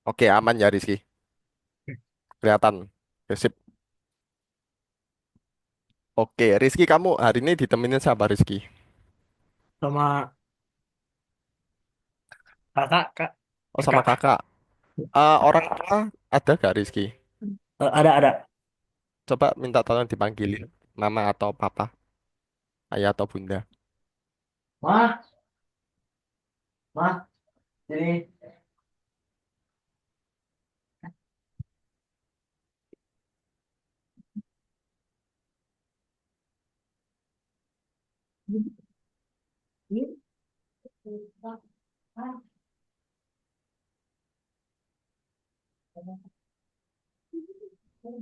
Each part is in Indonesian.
Oke, aman ya Rizky. Kelihatan. Oke, sip. Oke, Rizky kamu hari ini ditemenin siapa Rizky? Sama kakak, kak, Oh sama kakak. kakak. Orang tua ada gak Rizky? Ada. Coba minta tolong dipanggilin mama atau papa, ayah atau bunda. Mah, mah, jadi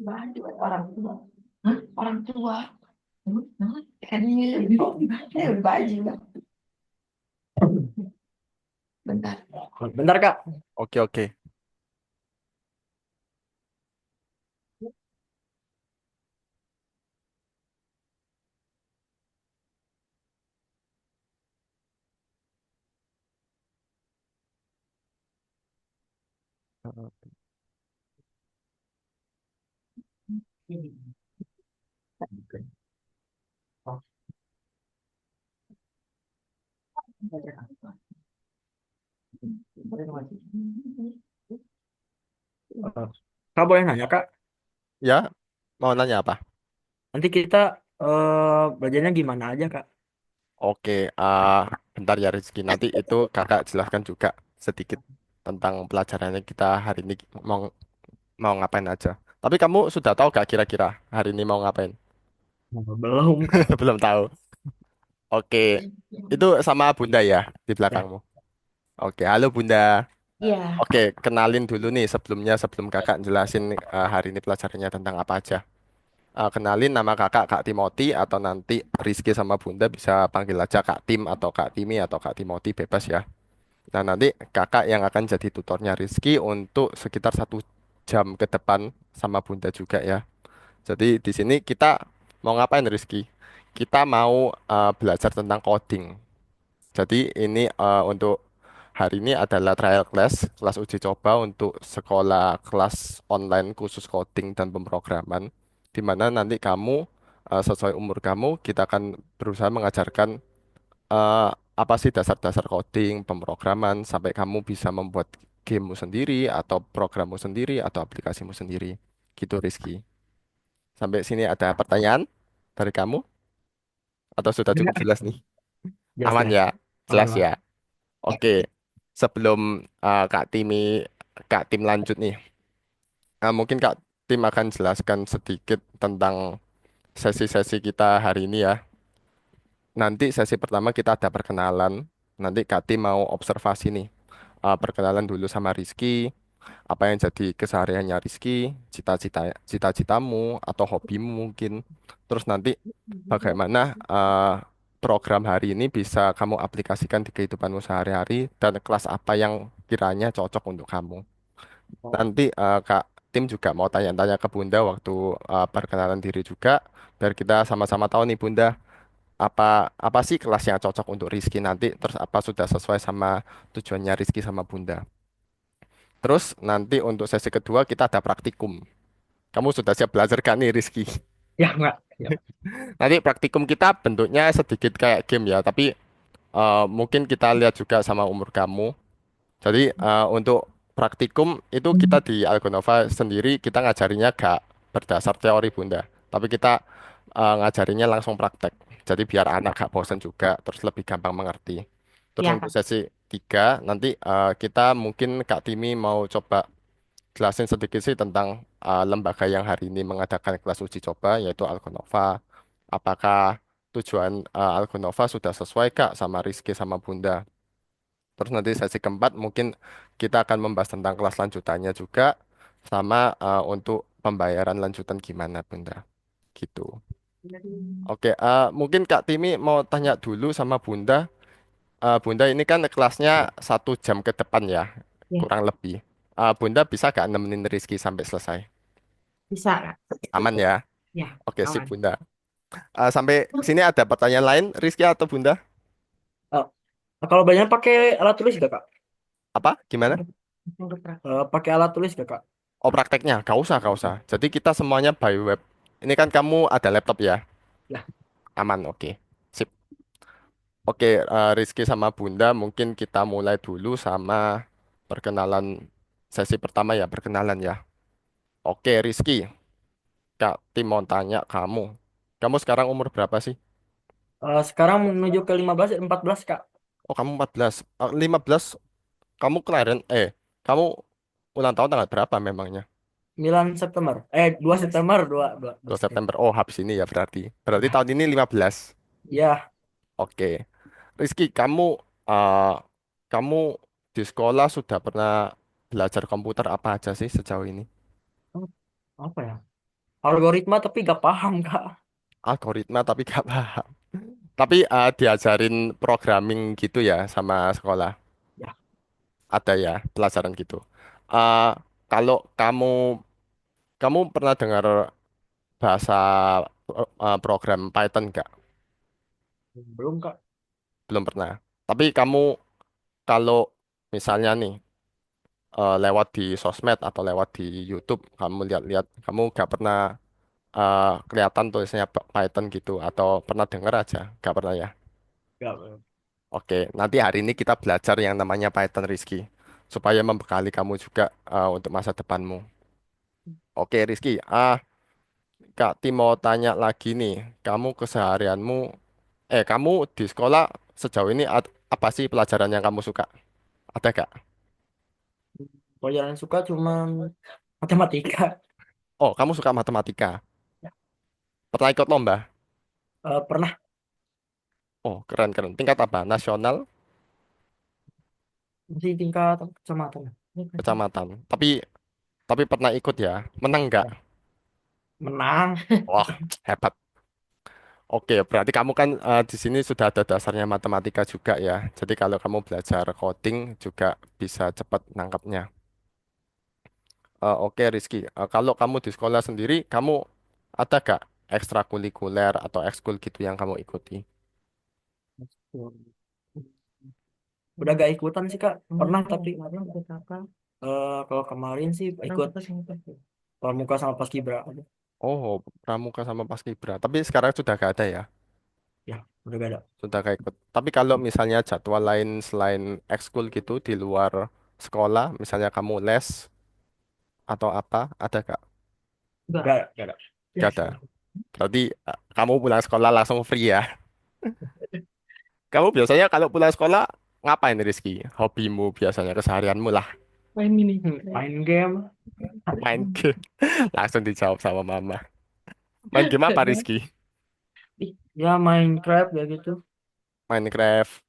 baju orang tua. Hah? Orang tua. Kan ini baju. Bentar. Bentar, Kak. Oke oke. Kak boleh nanya, Kak. Ya, mau nanya apa? Nanti kita belajarnya gimana aja, Kak? Oke, bentar ya Rizky. Nanti itu kakak jelaskan juga sedikit tentang pelajarannya kita hari ini mau mau ngapain aja. Tapi kamu sudah tahu gak kira-kira hari ini mau ngapain? Belum, Kak. Belum tahu. Oke, itu sama Bunda ya di Ya. belakangmu. Oke, halo Bunda. Iya. Oke, kenalin dulu nih sebelumnya sebelum kakak jelasin hari ini pelajarannya tentang apa aja. Kenalin nama kakak Kak Timothy atau nanti Rizky sama Bunda bisa panggil aja Kak Tim atau Kak Timi atau Kak Timothy bebas ya. Nah nanti kakak yang akan jadi tutornya Rizky untuk sekitar 1 jam ke depan sama Bunda juga ya. Jadi di sini kita mau ngapain Rizky? Kita mau belajar tentang coding. Jadi ini untuk hari ini adalah trial class, kelas uji coba untuk sekolah kelas online khusus coding dan pemrograman, di mana nanti kamu sesuai umur kamu, kita akan berusaha mengajarkan eh, apa sih dasar-dasar coding, pemrograman, sampai kamu bisa membuat gamemu sendiri, atau programmu sendiri, atau aplikasimu sendiri. Gitu Rizky. Sampai sini ada pertanyaan dari kamu? Atau sudah cukup jelas nih? Jelas, Aman jelas. ya? Aman, Jelas Bang. ya? Oke, sebelum Kak Tim lanjut nih, mungkin Kak Tim akan jelaskan sedikit tentang sesi-sesi kita hari ini ya. Nanti sesi pertama kita ada perkenalan, nanti Kak Tim mau observasi nih, perkenalan dulu sama Rizky, apa yang jadi kesehariannya Rizky, cita-citamu atau hobimu mungkin. Terus nanti bagaimana program hari ini bisa kamu aplikasikan di kehidupanmu sehari-hari dan kelas apa yang kiranya cocok untuk kamu. Nanti Kak Tim juga mau tanya-tanya ke Bunda waktu perkenalan diri juga, biar kita sama-sama tahu nih Bunda, apa apa sih kelas yang cocok untuk Rizky nanti, terus apa sudah sesuai sama tujuannya Rizky sama Bunda. Terus nanti untuk sesi kedua kita ada praktikum. Kamu sudah siap belajar kan nih Rizky? Ya, enggak. Ya. Nanti praktikum kita bentuknya sedikit kayak game ya, tapi mungkin kita lihat juga sama umur kamu. Jadi untuk praktikum itu kita di Algonova sendiri kita ngajarinya gak berdasar teori Bunda, tapi kita ngajarinya langsung praktek. Jadi biar anak gak bosan juga, terus lebih gampang mengerti. Terus Iya, untuk Kak. sesi 3 nanti kita mungkin Kak Timi mau coba jelasin sedikit sih tentang lembaga yang hari ini mengadakan kelas uji coba yaitu Algonova. Apakah tujuan Algonova sudah sesuai Kak sama Rizky sama Bunda? Terus nanti sesi keempat mungkin kita akan membahas tentang kelas lanjutannya juga sama untuk pembayaran lanjutan gimana Bunda. Gitu. Oke, mungkin Kak Timi mau tanya dulu sama Bunda. Bunda ini kan kelasnya 1 jam ke depan ya, Ya, kurang lebih. Bunda bisa gak nemenin Rizky sampai selesai? bisa, Kak. Aman ya? Ya, Oke, sip aman. Bunda. Sampai sini ada pertanyaan lain, Rizky atau Bunda? Oh, kalau banyak pakai alat tulis gak, Kak? Apa? Gimana? Pakai alat tulis gak, Kak? Oh, prakteknya, gak usah, gak usah. Jadi kita semuanya by web. Ini kan kamu ada laptop ya? Ya. Aman, oke. Sip. Oke, Rizky sama Bunda, mungkin kita mulai dulu sama perkenalan sesi pertama ya, perkenalan ya. Oke, Rizky, Kak Tim mau tanya kamu. Kamu sekarang umur berapa sih? Sekarang menuju ke 15, 14, Kak. Oh, kamu 14. 15, kamu kelahiran, kamu ulang tahun tanggal berapa memangnya? 9 September. 2 September, 2 2 September. September. Oh, habis ini ya berarti. Berarti tahun ini 15. Ya, Oke. Rizky, uh, kamu di sekolah sudah pernah belajar komputer apa aja sih sejauh ini? apa ya? Algoritma tapi gak paham, Kak. Algoritma tapi gak paham. Tapi diajarin programming gitu ya sama sekolah. Ya, Ada ya pelajaran gitu. Eh, Kalau kamu pernah dengar bahasa program Python nggak? belum, Kak. Belum pernah. Tapi kamu kalau misalnya nih lewat di sosmed atau lewat di YouTube, kamu lihat-lihat, kamu gak pernah kelihatan tulisannya Python gitu atau pernah dengar aja? Gak pernah ya? Gak, belum. Oke, nanti hari ini kita belajar yang namanya Python Rizky, supaya membekali kamu juga untuk masa depanmu. Oke Rizky, Kak Tim mau tanya lagi nih, kamu keseharianmu, kamu di sekolah sejauh ini apa sih pelajaran yang kamu suka? Ada gak? Pelajaran suka cuma matematika. Oh, kamu suka matematika. Ya, Pernah ikut lomba? pernah Oh, keren keren. Tingkat apa? Nasional, masih tingkat kecamatan. kecamatan. Tapi pernah ikut ya. Menang nggak? Ya, menang. Wah, hebat. Oke, berarti kamu kan di sini sudah ada dasarnya matematika juga ya. Jadi kalau kamu belajar coding juga bisa cepat nangkapnya. Oke, Rizky. Kalau kamu di sekolah sendiri, kamu ada gak ekstrakurikuler atau ekskul gitu yang kamu ikuti? Udah gak ikutan sih, Kak. Pernah tapi kalau kemarin sih ikut pramuka sama paskibra. Oh, pramuka sama paskibra. Tapi sekarang sudah gak ada ya? Ya, udah gak ada. Sudah gak ikut. Tapi kalau misalnya jadwal lain selain ekskul gitu di luar sekolah, misalnya kamu les atau apa, ada gak? Gak ada. Gak ada. Berarti kamu pulang sekolah langsung free ya. Kamu biasanya kalau pulang sekolah ngapain Rizky? Hobimu biasanya keseharianmu lah. Main game. Main game. Langsung dijawab sama mama. Main game apa Rizky? Ya, Minecraft ya gitu. Minecraft.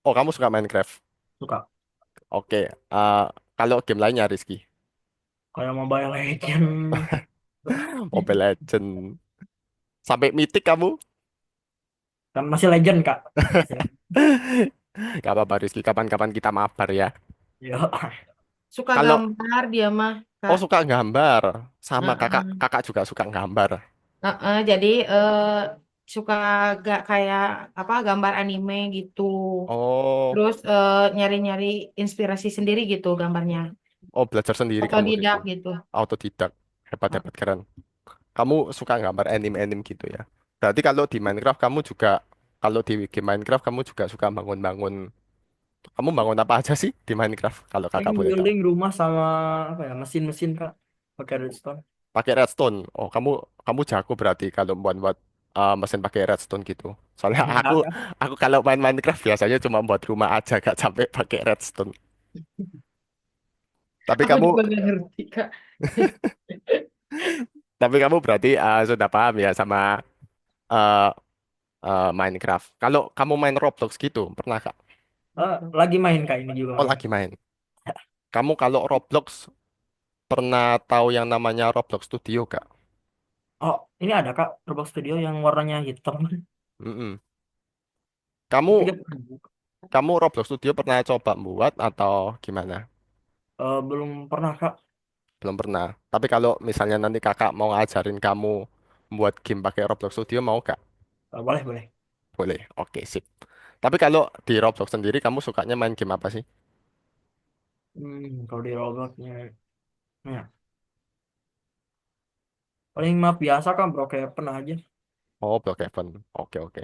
Oh kamu suka Minecraft. Suka. Oke. eh, Kalau game lainnya Rizky. Kayak Mobile Legends. Mobile Legend. Sampai Mythic kamu? Kan masih Legend, Kak. Masih Legend. Gak apa-apa Rizky. Kapan-kapan kita mabar ya. Ya. Suka Kalau gambar dia mah, oh Kak. suka gambar. Sama kakak Heeh. kakak juga suka gambar. Heeh, jadi suka gak kayak apa gambar anime gitu. Oh, Terus nyari-nyari inspirasi sendiri gitu gambarnya. oh belajar sendiri kamu gitu. Otodidak gitu. Autodidak. Heeh. Hebat-hebat keren. Kamu suka gambar anime-anime gitu ya. Berarti kalau di Minecraft kamu juga, kalau di game Minecraft kamu juga suka bangun-bangun. Kamu bangun apa aja sih di Minecraft kalau kakak Paling boleh tahu? building rumah sama apa ya, mesin-mesin, Kak. Pakai redstone. Pakai redstone. Oh, kamu jago berarti kalau buat mesin pakai redstone gitu. Soalnya aku Enggak, Kak. aku kalau main Minecraft biasanya cuma buat rumah aja gak sampai pakai redstone. Tapi Aku kamu juga gak ngerti, Kak. tapi kamu berarti sudah paham ya sama uh, Minecraft. Kalau kamu main Roblox gitu, pernah Kak? Lagi main, Kak, ini juga Oh, main. lagi main. Kamu kalau Roblox pernah tahu yang namanya Roblox Studio Kak? Oh, ini ada, Kak, Roblox Studio yang warnanya hitam. Mm-mm. Tapi Kamu gak pernah buka. kamu Roblox Studio pernah coba buat atau gimana? Belum pernah, Kak. Belum pernah. Tapi kalau misalnya nanti kakak mau ngajarin kamu buat game pakai Roblox Studio mau Kak? Boleh, boleh. Boleh. Oke, sip. Tapi kalau di Roblox sendiri kamu sukanya main game apa sih? Kalau di Robloxnya, ya paling map biasa kan Brookhaven aja. Oh, Brookhaven. Oke, oke.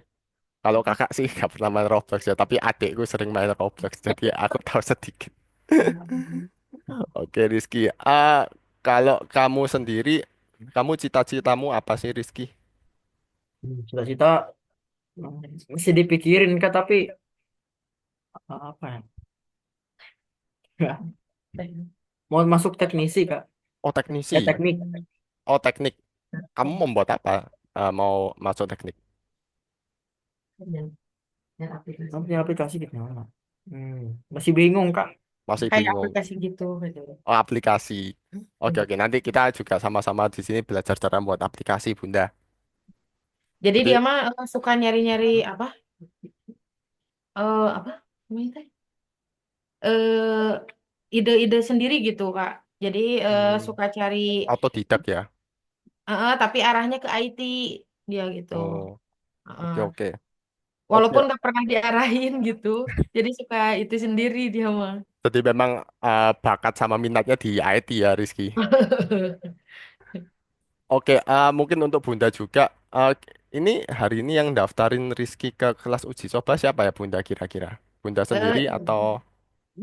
Kalau kakak sih nggak pernah main Roblox ya, tapi adikku sering main Roblox, jadi aku tahu sedikit. Oke, Rizky. Kalau kamu sendiri, kamu cita-citamu apa sih, Rizky? Cita-cita masih dipikirin kak, tapi apa ya? Mau masuk teknisi kak, Oh, teknisi. teknik. Oh, teknik. Kamu membuat apa? Mau masuk teknik? Punya aplikasi gitu. Masih bingung kak. Masih Kayak bingung. aplikasi gitu gitu. Oh, aplikasi. Oke, oke. Nanti kita juga sama-sama di sini belajar cara buat aplikasi, Bunda. Jadi Jadi, dia mah suka nyari-nyari apa? Apa namanya teh? Eh, ide-ide sendiri gitu, Kak. Jadi Hmm. suka cari otodidak ya. tapi arahnya ke IT dia gitu. Oh, Heeh. oke, oke. Oke. Walaupun nggak pernah diarahin gitu. Jadi suka itu sendiri dia mah. Jadi memang bakat sama minatnya di IT ya, Rizky. Oke, mungkin untuk Bunda juga. Ini hari ini yang daftarin Rizky ke kelas uji coba siapa ya Bunda kira-kira? Bunda Eh, sendiri atau?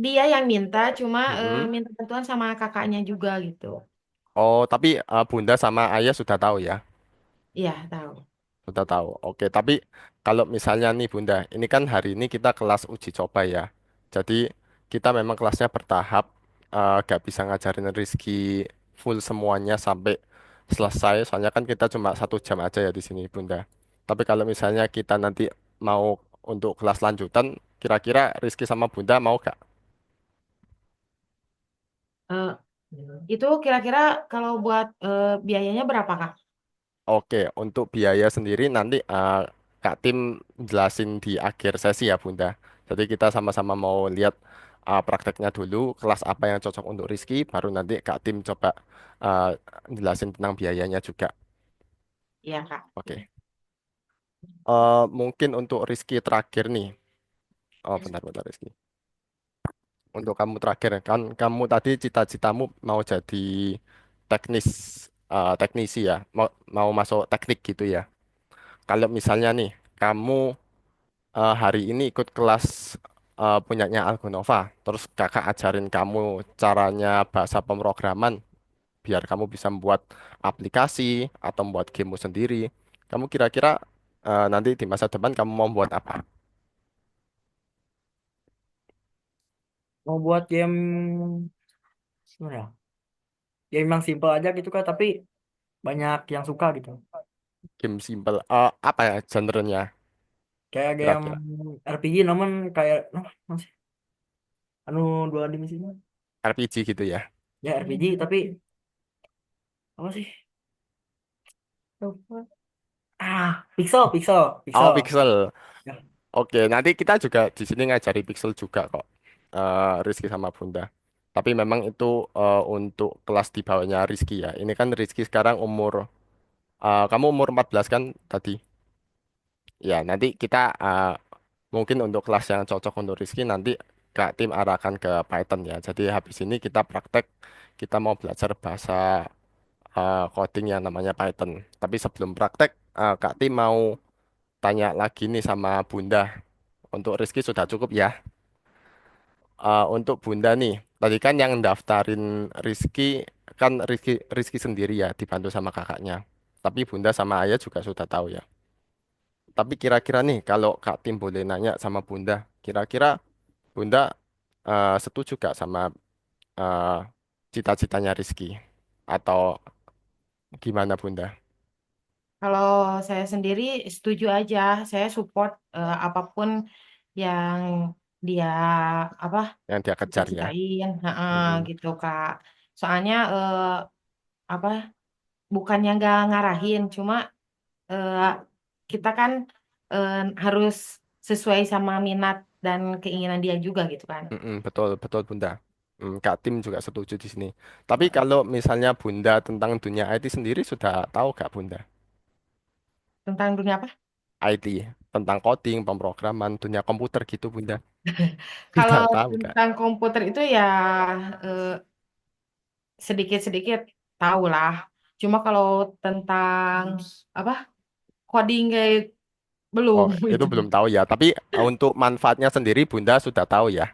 dia yang minta, cuma Mm-mm. minta bantuan sama kakaknya juga gitu. Oh, tapi Bunda sama Ayah sudah tahu ya? Iya, tahu. Sudah tahu. Oke, tapi kalau misalnya nih Bunda, ini kan hari ini kita kelas uji coba ya. Jadi kita memang kelasnya bertahap, gak bisa ngajarin Rizky full semuanya sampai selesai. Soalnya kan kita cuma 1 jam aja ya di sini Bunda. Tapi kalau misalnya kita nanti mau untuk kelas lanjutan, kira-kira Rizky sama Bunda mau gak? Eh, itu kira-kira kalau buat biayanya berapa, Kak? Oke, untuk biaya sendiri nanti Kak Tim jelasin di akhir sesi ya Bunda. Jadi kita sama-sama mau lihat prakteknya dulu, kelas apa yang cocok untuk Rizky, baru nanti Kak Tim coba uh, jelasin tentang biayanya juga. Iya, Kak. Oke. Mungkin untuk Rizky terakhir nih. Oh, bentar-bentar Rizky. Untuk kamu terakhir, kan kamu tadi cita-citamu mau jadi teknis, teknisi ya, mau masuk teknik gitu ya. Kalau misalnya nih, kamu hari ini ikut kelas punyanya Algonova. Terus kakak ajarin kamu caranya bahasa pemrograman biar kamu bisa membuat aplikasi atau membuat gamemu sendiri. Kamu kira-kira nanti di masa depan kamu mau buat apa? Mau buat game gimana ya? Game yang simple aja gitu kak, tapi banyak yang suka gitu. Game simple. Apa ya genrenya Kayak game kira-kira? RPG namun kayak masih anu dua dimensinya. RPG gitu ya? Ya RPG tapi apa sih? Lupa. Pixel, pixel, Oh, pixel. pixel. Ya, Oke, nanti kita juga di sini ngajari pixel juga kok. Rizky sama Bunda. Tapi memang itu untuk kelas di bawahnya Rizky ya. Ini kan Rizky sekarang umur kamu umur 14 kan tadi? Ya, nanti kita mungkin untuk kelas yang cocok untuk Rizky nanti Kak Tim arahkan ke Python ya. Jadi habis ini kita praktek, kita mau belajar bahasa coding yang namanya Python. Tapi sebelum praktek, Kak Tim mau tanya lagi nih sama Bunda. Untuk Rizky sudah cukup ya. Untuk Bunda nih, tadi kan yang daftarin Rizky kan Rizky sendiri ya, dibantu sama kakaknya. Tapi Bunda sama Ayah juga sudah tahu ya. Tapi kira-kira nih, kalau Kak Tim boleh nanya sama Bunda, kira-kira Bunda setuju gak sama eh, cita-citanya Rizky? Atau gimana Bunda? Kalau saya sendiri setuju aja, saya support apapun yang dia apa Yang dia kejar ya? cita-citain, heeh, Mm-mm. gitu Kak. Soalnya apa bukannya nggak ngarahin, cuma eh, kita kan eh, harus sesuai sama minat dan keinginan dia juga gitu kan. Mm-mm, betul, betul Bunda. Kak Tim juga setuju di sini. Tapi kalau misalnya Bunda tentang dunia IT sendiri sudah tahu gak Bunda? Tentang dunia apa? IT tentang coding, pemrograman, dunia komputer gitu Bunda. Kalau Tidak tahu Kak. tentang komputer itu ya eh, sedikit-sedikit tahu lah. Cuma kalau tentang apa coding kayak belum Oh, itu itu. belum tahu ya. Tapi untuk manfaatnya sendiri Bunda sudah tahu ya.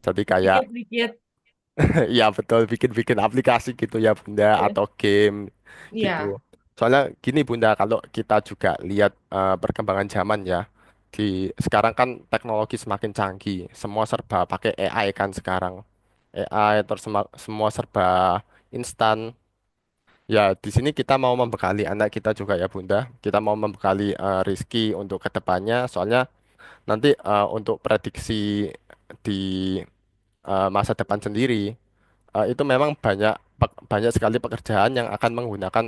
Jadi kayak Sedikit-sedikit. ya betul bikin-bikin aplikasi gitu ya Bunda atau game gitu. Iya. Soalnya gini Bunda, kalau kita juga lihat perkembangan zaman ya, di sekarang kan teknologi semakin canggih, semua serba pakai AI kan sekarang. AI terus semua serba instan. Ya, di sini kita mau membekali anak kita juga ya Bunda. Kita mau membekali Rizky untuk kedepannya. Soalnya nanti untuk prediksi di masa depan sendiri itu memang banyak sekali pekerjaan yang akan menggunakan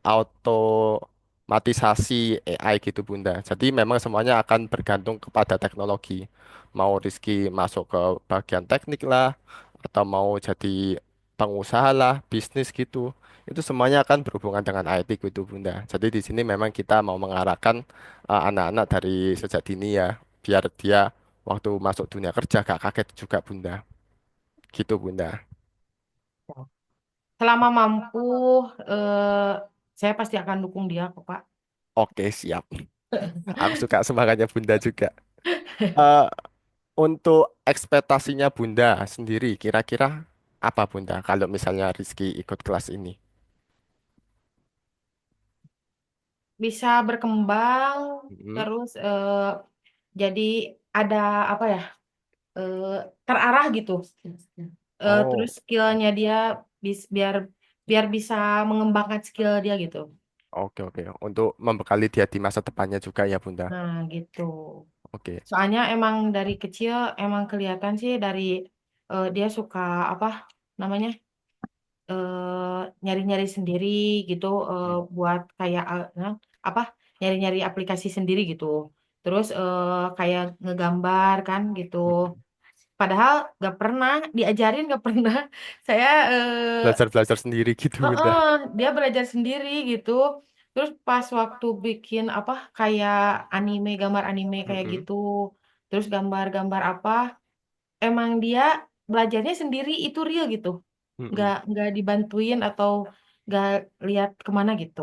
otomatisasi AI gitu Bunda. Jadi memang semuanya akan bergantung kepada teknologi. Mau Rizky masuk ke bagian teknik lah, atau mau jadi pengusaha lah, bisnis gitu. Itu semuanya akan berhubungan dengan IT gitu Bunda. Jadi di sini memang kita mau mengarahkan anak-anak dari sejak dini ya, biar dia waktu masuk dunia kerja gak kaget juga Bunda. Gitu Bunda. Selama mampu, eh, saya pasti akan dukung dia kok, Pak. Oke, siap. Aku suka semangatnya Bunda juga. Eh, untuk ekspektasinya Bunda sendiri, kira-kira apa Bunda kalau misalnya Rizky ikut kelas ini? Bisa berkembang, Mm-mm. terus jadi ada apa ya, eh, terarah gitu. Terus Oh, skillnya dia biar biar bisa mengembangkan skill dia gitu. oke oke. Untuk membekali dia di masa depannya juga ya Bunda. Nah, gitu. Oke. Soalnya emang dari kecil emang kelihatan sih dari dia suka apa namanya nyari-nyari sendiri gitu buat kayak apa nyari-nyari aplikasi sendiri gitu. Terus kayak ngegambar kan gitu. Mm-mm. Padahal nggak pernah diajarin, nggak pernah. Saya Belajar-belajar sendiri gitu Bunda. heeh, dia belajar sendiri gitu. Terus pas waktu bikin apa kayak anime, gambar anime kayak Mm-mm. gitu. Terus gambar-gambar apa, emang dia belajarnya sendiri itu real gitu. Mm-mm. Nggak dibantuin atau nggak lihat kemana gitu.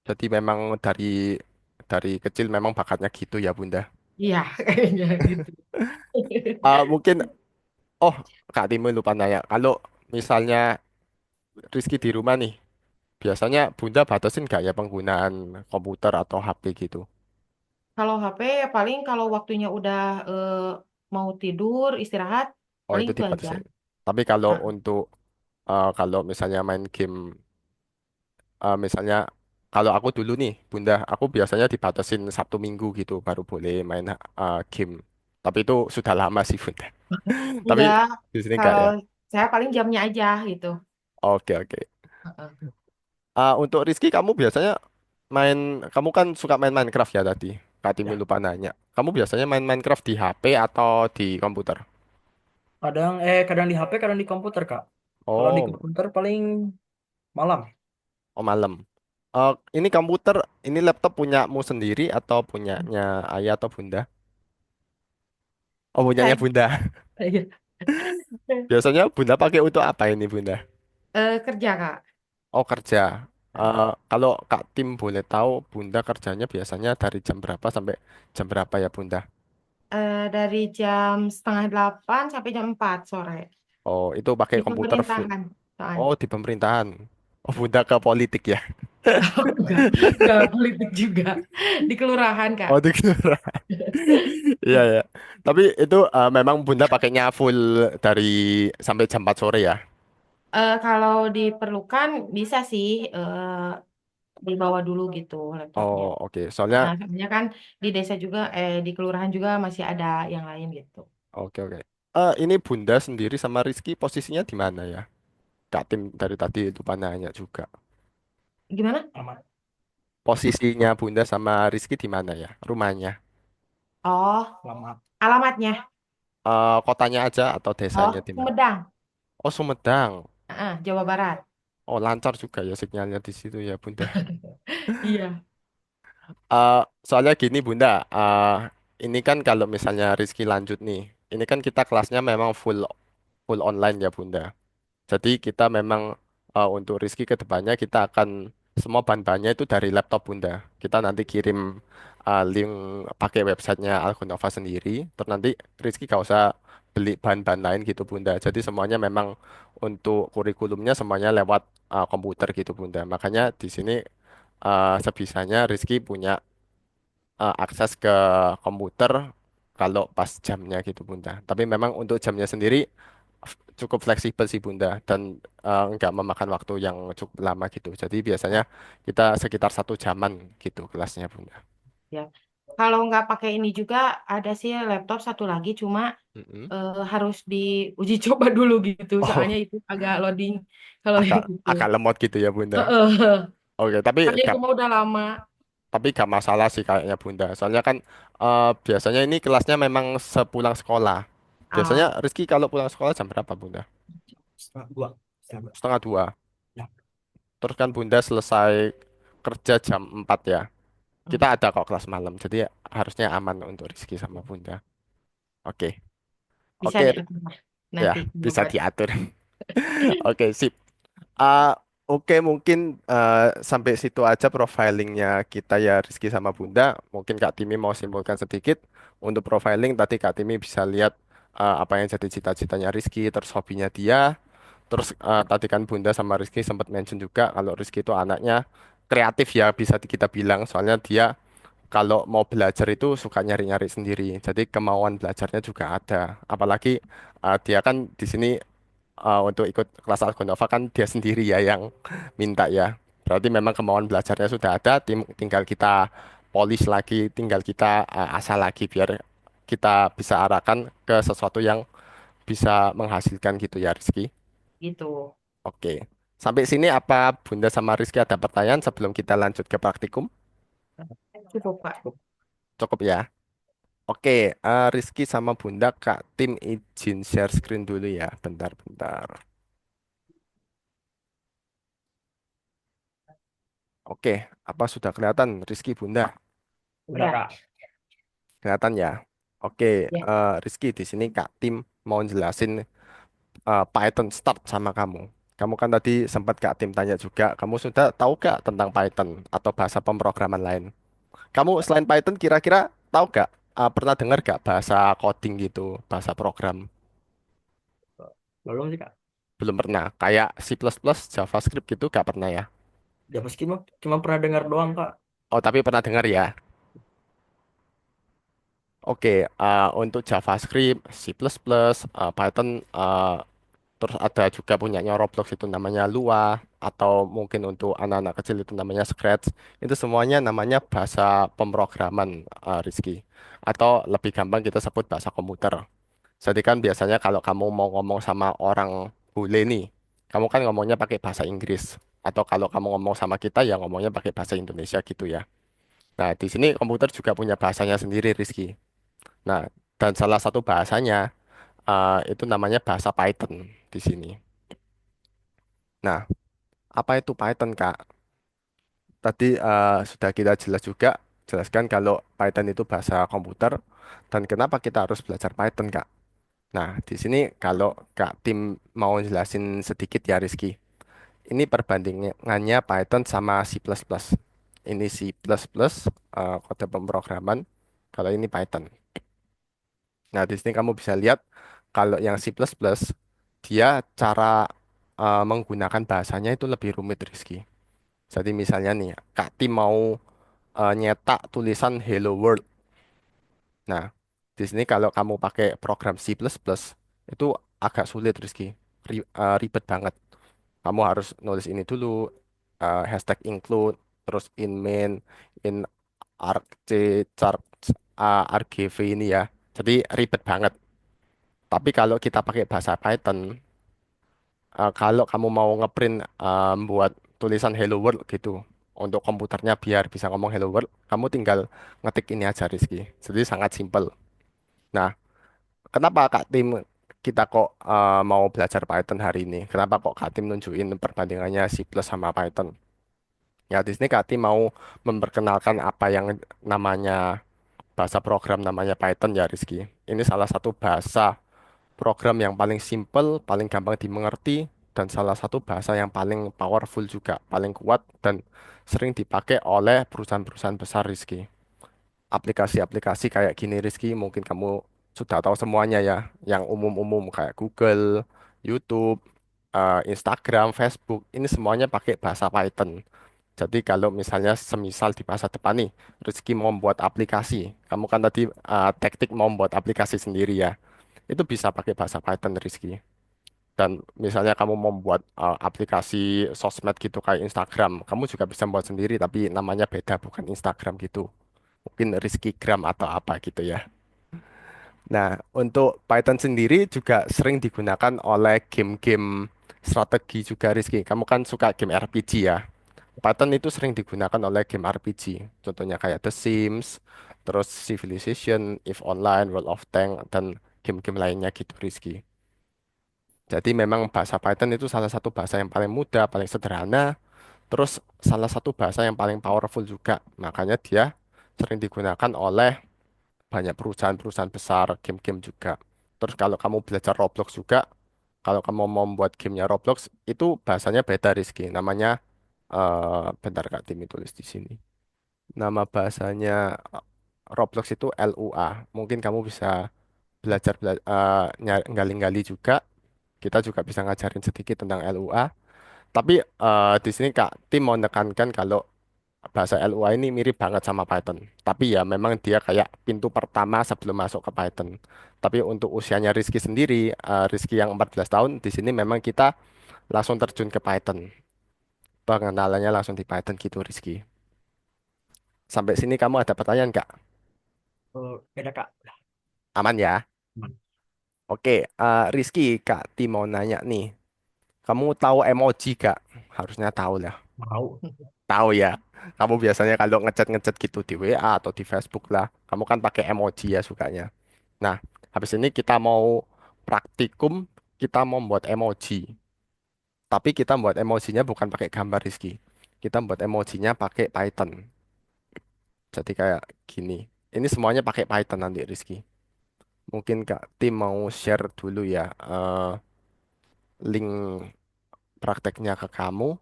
Jadi memang dari kecil memang bakatnya gitu ya Bunda. Iya, kayaknya gitu. Mungkin oh Kak Timo lupa nanya. Kalau misalnya Rizky di rumah nih, biasanya Bunda batasin nggak ya penggunaan komputer atau HP gitu? Kalau HP ya paling kalau waktunya udah mau tidur, istirahat, Oh paling itu itu aja. dibatasin. Tapi kalau Ah, untuk kalau misalnya main game, misalnya kalau aku dulu nih, Bunda, aku biasanya dibatasin Sabtu Minggu gitu baru boleh main game. Tapi itu sudah lama sih Bunda. Tapi enggak, di sini enggak kalau ya. saya paling jamnya aja gitu. Oke oke. Heeh. Untuk Rizky kamu biasanya main, kamu kan suka main Minecraft ya tadi. Kak Timi Ya, lupa nanya. Kamu biasanya main Minecraft di HP atau di komputer? kadang di HP, kadang di komputer, Kak. Kalau di Oh, komputer paling malam. oh malam. Ini komputer, ini laptop punyamu sendiri atau punyanya ayah atau bunda? Oh, punyanya Saya bunda. iya. Biasanya bunda pakai untuk apa ini bunda? Kerja Kak. Oh, kerja. Kalau Kak Tim boleh tahu, bunda kerjanya biasanya dari jam berapa sampai jam berapa ya bunda? Dari jam setengah 8 sampai jam 4 sore Oh, itu pakai di komputer full. pemerintahan Oh, soalnya. di pemerintahan. Oh, bunda ke politik ya? Enggak politik juga di kelurahan Kak. Oh, di kelurahan. Iya, ya. Tapi itu memang bunda pakainya full dari sampai jam 4 sore ya? Kalau diperlukan bisa sih dibawa dulu gitu laptopnya. Oh, oke. Soalnya, Soalnya kan di desa juga, di kelurahan juga masih ada yang lain gitu. oke, oke. Ini bunda sendiri sama Rizky posisinya di mana ya? Kak Tim dari tadi lupa nanya juga. Gimana? Aman. Posisinya bunda sama Rizky di mana ya? Rumahnya? Oh, Lama. alamatnya. Kotanya aja atau Oh, desanya di mana? Sumedang. Oh, Sumedang. Jawa Barat. Oh, lancar juga ya sinyalnya di situ ya, Bunda. Iya. Soalnya gini, Bunda. ini kan kalau misalnya Rizky lanjut nih, ini kan kita kelasnya memang full full online ya Bunda. Jadi kita memang untuk Rizky ke depannya kita akan semua bahan-bahannya itu dari laptop Bunda. Kita nanti kirim link pakai websitenya Algonova sendiri. Terus nanti Rizky gak usah beli bahan-bahan lain gitu Bunda. Jadi semuanya memang untuk kurikulumnya semuanya lewat komputer gitu Bunda. Makanya di sini sebisanya Rizky punya akses ke komputer kalau pas jamnya gitu Bunda. Tapi memang untuk jamnya sendiri cukup fleksibel sih Bunda dan nggak memakan waktu yang cukup lama gitu. Jadi biasanya kita sekitar 1 jaman gitu kelasnya Bunda. Ya. Kalau nggak pakai ini juga ada sih laptop satu lagi, cuma Mm-mm. harus diuji coba dulu gitu. Oh, Soalnya itu agak loading kalau agak yang itu. agak lemot gitu ya Bunda. Heeh. Oke, tapi Karena itu gak, mah udah lama. gak masalah sih kayaknya Bunda. Soalnya kan biasanya ini kelasnya memang sepulang sekolah. Biasanya Ah, Rizky kalau pulang sekolah jam berapa Bunda? Setengah dua. Setengah dua. 1:30. Ya. Terus kan Bunda selesai kerja jam 4 ya. Kita hmm. ada kok kelas malam, jadi harusnya aman untuk Rizky sama Bunda. Oke, Bisa oke, diatur lah ya nanti. bisa Dapat. diatur. Oke, sip. Ah, oke, mungkin sampai situ aja profilingnya kita ya Rizky sama Bunda. Mungkin Kak Timi mau simpulkan sedikit. Untuk profiling tadi Kak Timi bisa lihat apa yang jadi cita-citanya Rizky, terus hobinya dia. Terus tadi kan Bunda sama Rizky sempat mention juga kalau Rizky itu anaknya kreatif ya bisa kita bilang. Soalnya dia kalau mau belajar itu suka nyari-nyari sendiri. Jadi kemauan belajarnya juga ada. Apalagi dia kan di sini untuk ikut kelas Algonova kan dia sendiri ya yang minta ya. Berarti memang kemauan belajarnya sudah ada, tinggal kita polish lagi, tinggal kita asah lagi biar kita bisa arahkan ke sesuatu yang bisa menghasilkan gitu ya Rizky. Gitu. Oke. Sampai sini apa Bunda sama Rizky ada pertanyaan sebelum kita lanjut ke praktikum? Cukup, Pak. Cukup ya. Oke, Rizky sama Bunda Kak Tim izin share screen dulu ya. Bentar-bentar. Oke, apa sudah kelihatan Rizky Bunda? Udah, Udah. Kak. Kelihatan ya. Oke, Ya. Rizky di sini Kak Tim mau jelasin Python start sama kamu. Kamu kan tadi sempat Kak Tim tanya juga, kamu sudah tahu gak tentang Python atau bahasa pemrograman lain? Kamu selain Python kira-kira tahu gak? Pernah dengar gak bahasa coding gitu, bahasa program? Belum sih, Kak. Belum pernah. Kayak C++, JavaScript gitu gak pernah ya? JavaScript mah cuma pernah dengar doang, Kak. Oh, tapi pernah dengar ya? Oke, untuk JavaScript, C++, Python, terus ada juga punyanya Roblox itu namanya Lua, atau mungkin untuk anak-anak kecil itu namanya Scratch. Itu semuanya namanya bahasa pemrograman, Rizky. Atau lebih gampang kita sebut bahasa komputer. Jadi kan biasanya kalau kamu mau ngomong sama orang bule nih, kamu kan ngomongnya pakai bahasa Inggris. Atau kalau kamu ngomong sama kita ya ngomongnya pakai bahasa Indonesia gitu ya. Nah, di sini komputer juga punya bahasanya sendiri, Rizky. Nah, dan salah satu bahasanya itu namanya bahasa Python di sini. Nah, apa itu Python, Kak? Tadi sudah kita jelaskan kalau Python itu bahasa komputer dan kenapa kita harus belajar Python, Kak? Nah, di sini kalau Kak Tim mau jelasin sedikit ya, Rizky. Ini perbandingannya Python sama C++. Ini C++, kode pemrograman. Kalau ini Python. Nah, di sini kamu bisa lihat kalau yang C++, dia cara menggunakan bahasanya itu lebih rumit, Rizky. Jadi misalnya nih, Kak Tim mau nyetak tulisan Hello World. Nah, di sini kalau kamu pakai program C++, itu agak sulit, Rizky. Ribet banget. Kamu harus nulis ini dulu, hashtag include, terus in main, in argc, char, argv ini ya. Jadi ribet banget. Tapi kalau kita pakai bahasa Python, kalau kamu mau ngeprint buat tulisan Hello World gitu untuk komputernya biar bisa ngomong Hello World, kamu tinggal ngetik ini aja Rizky. Jadi sangat simpel. Nah, kenapa Kak Tim kita kok mau belajar Python hari ini? Kenapa kok Kak Tim nunjukin perbandingannya C plus sama Python? Ya, di sini Kak Tim mau memperkenalkan apa yang namanya bahasa program namanya Python ya Rizky. Ini salah satu bahasa program yang paling simple, paling gampang dimengerti, dan salah satu bahasa yang paling powerful juga, paling kuat dan sering dipakai oleh perusahaan-perusahaan besar Rizky. Aplikasi-aplikasi kayak gini Rizky, mungkin kamu sudah tahu semuanya ya, yang umum-umum kayak Google, YouTube, Instagram, Facebook, ini semuanya pakai bahasa Python. Jadi kalau misalnya semisal di masa depan nih, Rizky mau membuat aplikasi, kamu kan tadi teknik mau membuat aplikasi sendiri ya, itu bisa pakai bahasa Python Rizky. Dan misalnya kamu mau membuat aplikasi sosmed gitu kayak Instagram, kamu juga bisa membuat sendiri, tapi namanya beda, bukan Instagram gitu. Mungkin Rizky Gram atau apa gitu ya. Nah, untuk Python sendiri juga sering digunakan oleh game-game strategi juga Rizky. Kamu kan suka game RPG ya. Python itu sering digunakan oleh game RPG. Contohnya kayak The Sims, terus Civilization, EVE Online, World of Tanks, dan game-game lainnya gitu Rizky. Jadi memang bahasa Python itu salah satu bahasa yang paling mudah, paling sederhana, terus salah satu bahasa yang paling powerful juga. Makanya dia sering digunakan oleh banyak perusahaan-perusahaan besar, game-game juga. Terus kalau kamu belajar Roblox juga, kalau kamu mau membuat gamenya Roblox, itu bahasanya beda Rizky. Namanya, bentar Kak Timi tulis di sini. Nama bahasanya Roblox itu LUA. Mungkin kamu bisa belajar, nggali-ngali juga. Kita juga bisa ngajarin sedikit tentang LUA. Tapi di sini Kak Tim mau menekankan kalau bahasa LUA ini mirip banget sama Python. Tapi ya memang dia kayak pintu pertama sebelum masuk ke Python. Tapi untuk usianya Rizky sendiri, Rizky yang 14 tahun, di sini memang kita langsung terjun ke Python. Pengenalannya langsung di Python gitu Rizky. Sampai sini kamu ada pertanyaan Kak? Beda kak. Aman ya? Hmm. Oke, Rizky, Kak Tim mau nanya nih. Kamu tahu emoji Kak? Harusnya tahu lah. Mau. Tahu ya. Kamu biasanya kalau ngechat-ngechat gitu di WA atau di Facebook lah, kamu kan pakai emoji ya sukanya. Nah, habis ini kita mau praktikum, kita mau membuat emoji. Tapi kita membuat emosinya bukan pakai gambar Rizky. Kita membuat emojinya pakai Python. Jadi kayak gini. Ini semuanya pakai Python nanti Rizky. Mungkin Kak Tim mau share dulu ya link prakteknya ke kamu.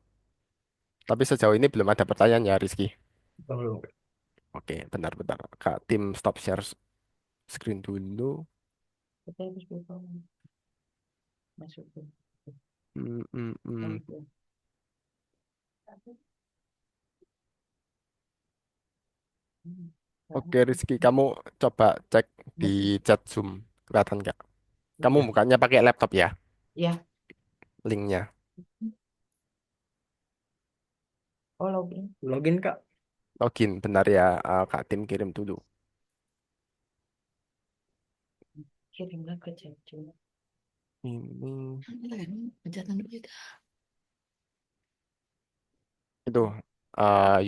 Tapi sejauh ini belum ada pertanyaan ya Rizky. Belum. Oke, bentar-bentar. Kak Tim stop share screen dulu. Kita harus buka masukin. Hmm, hmm, hmm. Oke Rizky, kamu coba cek di chat Zoom. Kelihatan nggak? Kamu Ya. bukannya pakai laptop ya? Ya, Linknya. oh login. Login kak. Login, bentar ya Kak Tim kirim dulu. Kirimlah ke chat juga. Ini, Pencatan dulu. itu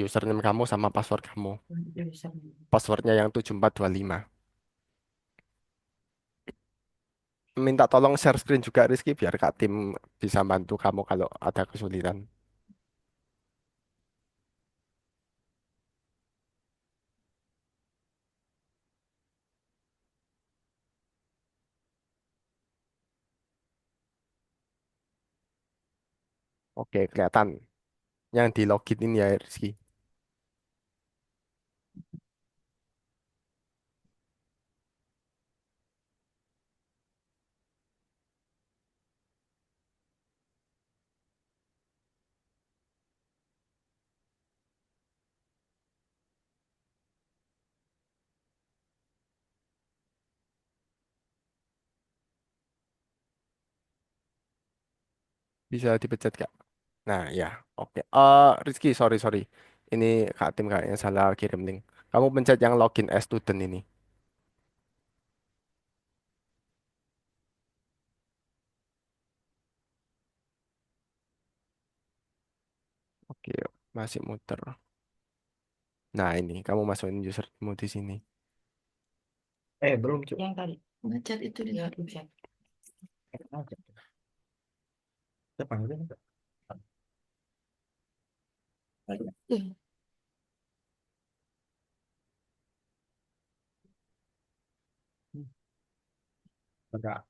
username kamu sama password kamu. Itu bisa. Passwordnya yang 7425. Minta tolong share screen juga Rizky biar Kak Tim bisa bantu kamu kalau ada kesulitan. Oke, kelihatan. Yang di login ini ya Rizky. Bisa dipencet Kak. Nah ya, oke. Rizky, sorry, sorry. Ini Kak Tim kayaknya salah kirim link. Kamu pencet yang login as student ini. Oke, masih muter. Nah ini, kamu masukin usermu di sini. Belum cuy. Yang tadi. Ngecat itu dia. Ya, chat. Kita panggil. Tuh. Enggak.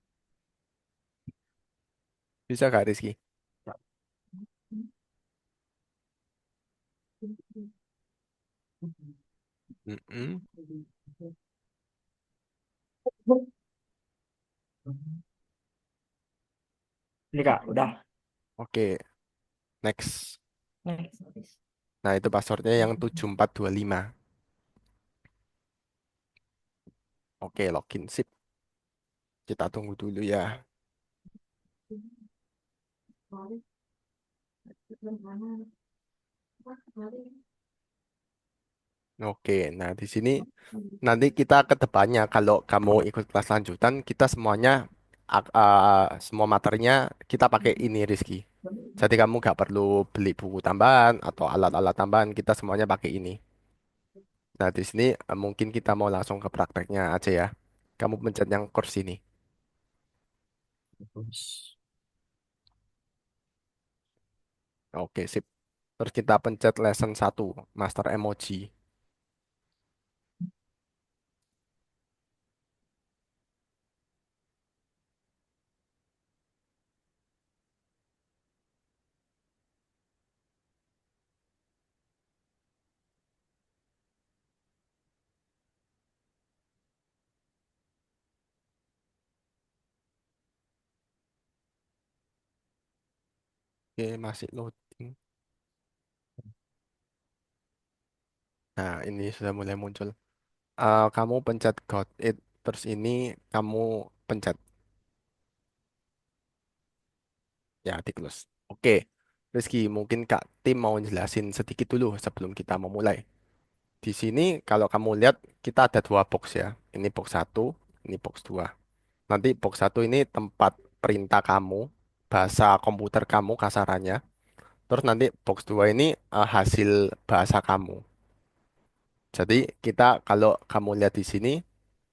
Bisa Kak Rizky? Mm-mm. Ini kak, udah. Oke, next. Next. Nah, itu passwordnya yang 7425. Oke, login sip. Kita tunggu dulu ya. Oke, nah di sini nanti kita ke depannya kalau kamu ikut kelas lanjutan, kita semuanya semua materinya kita pakai ini Rizky. Jadi kamu nggak perlu beli buku tambahan atau alat-alat tambahan, kita semuanya pakai ini. Nah, di sini mungkin kita mau langsung ke prakteknya aja ya. Kamu pencet yang course ini. Oke, sip. Terus kita pencet lesson 1, Master Emoji. Oke, masih loading. Nah, ini sudah mulai muncul. Kamu pencet got it. Terus ini kamu pencet ya di close. Oke, Rizky, mungkin Kak Tim mau jelasin sedikit dulu sebelum kita memulai. Di sini kalau kamu lihat kita ada dua box ya. Ini box satu, ini box 2. Nanti box satu ini tempat perintah kamu, bahasa komputer kamu kasarannya. Terus nanti box 2 ini hasil bahasa kamu. Jadi kita kalau kamu lihat di sini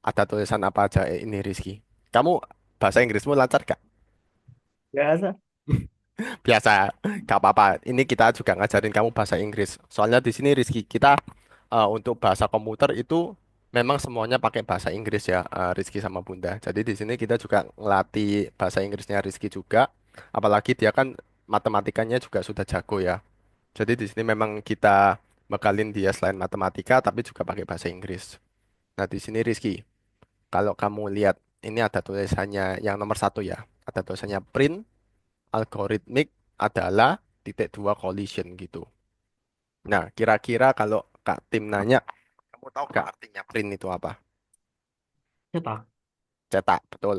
ada tulisan apa aja ini Rizky. Kamu bahasa Inggrismu lancar gak? Biasa. Biasa, gak apa-apa. Ini kita juga ngajarin kamu bahasa Inggris. Soalnya di sini Rizky kita untuk bahasa komputer itu memang semuanya pakai bahasa Inggris ya, Rizky sama Bunda. Jadi di sini kita juga ngelatih bahasa Inggrisnya Rizky juga. Apalagi dia kan matematikanya juga sudah jago ya. Jadi di sini memang kita bekalin dia selain matematika tapi juga pakai bahasa Inggris. Nah di sini Rizky, kalau kamu lihat ini ada tulisannya yang nomor satu ya. Ada tulisannya print algoritmik adalah titik dua collision gitu. Nah, kira-kira kalau Kak Tim nanya, kamu tahu gak artinya print itu apa? Cetak. Cetak, betul.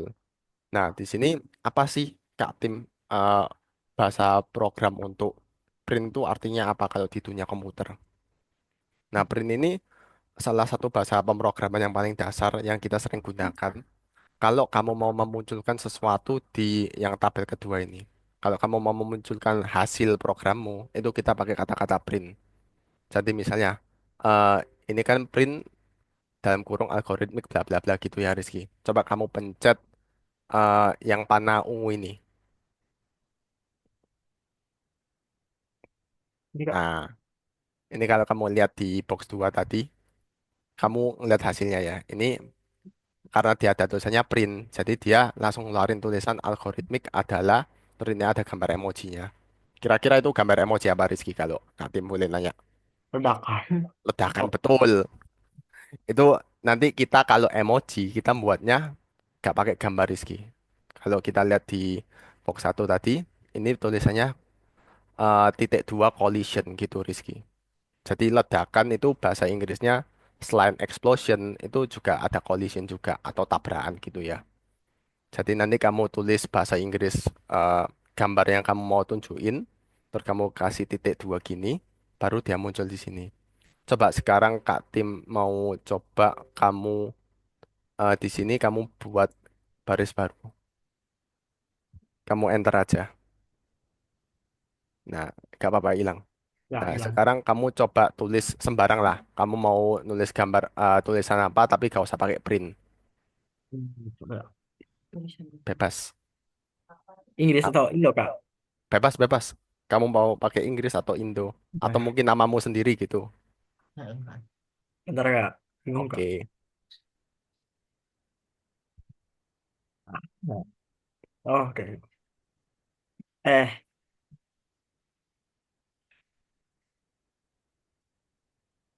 Nah, di sini apa sih Kak Tim eh, bahasa program untuk print itu artinya apa kalau di dunia komputer? Nah, print ini salah satu bahasa pemrograman yang paling dasar yang kita sering gunakan. Kalau kamu mau memunculkan sesuatu di yang tabel kedua ini, kalau kamu mau memunculkan hasil programmu, itu kita pakai kata-kata print. Jadi misalnya, eh, ini kan print dalam kurung algoritmik bla bla bla gitu ya Rizky. Coba kamu pencet yang panah ungu ini. Ini kak. Nah, ini kalau kamu lihat di box 2 tadi, kamu ngeliat hasilnya ya. Ini karena dia ada tulisannya print, jadi dia langsung ngeluarin tulisan algoritmik adalah, terus ini ada gambar emojinya. Kira-kira itu gambar emoji apa Rizky kalau Kak Tim boleh nanya? Ledakan. Ledakan Oh, betul. Itu nanti kita kalau emoji kita buatnya gak pakai gambar Rizky. Kalau kita lihat di box satu tadi, ini tulisannya titik dua collision gitu Rizky. Jadi ledakan itu bahasa Inggrisnya selain explosion itu juga ada collision juga atau tabrakan gitu ya. Jadi nanti kamu tulis bahasa Inggris eh, gambar yang kamu mau tunjukin, terus kamu kasih titik dua gini, baru dia muncul di sini. Coba sekarang Kak Tim mau coba kamu di sini kamu buat baris baru. Kamu enter aja. Nah, gak apa-apa hilang. ya Nah, hilang. sekarang kamu coba tulis sembarang lah. Kamu mau nulis gambar tulisan apa, tapi gak usah pakai print. Coba. Bebas. Inggris Ah, atau Indo kak? bebas, bebas. Kamu mau pakai Inggris atau Indo. Atau Nah, mungkin namamu sendiri gitu. bentar kak. Bingung kak. Oke. Nah, oke. Eh,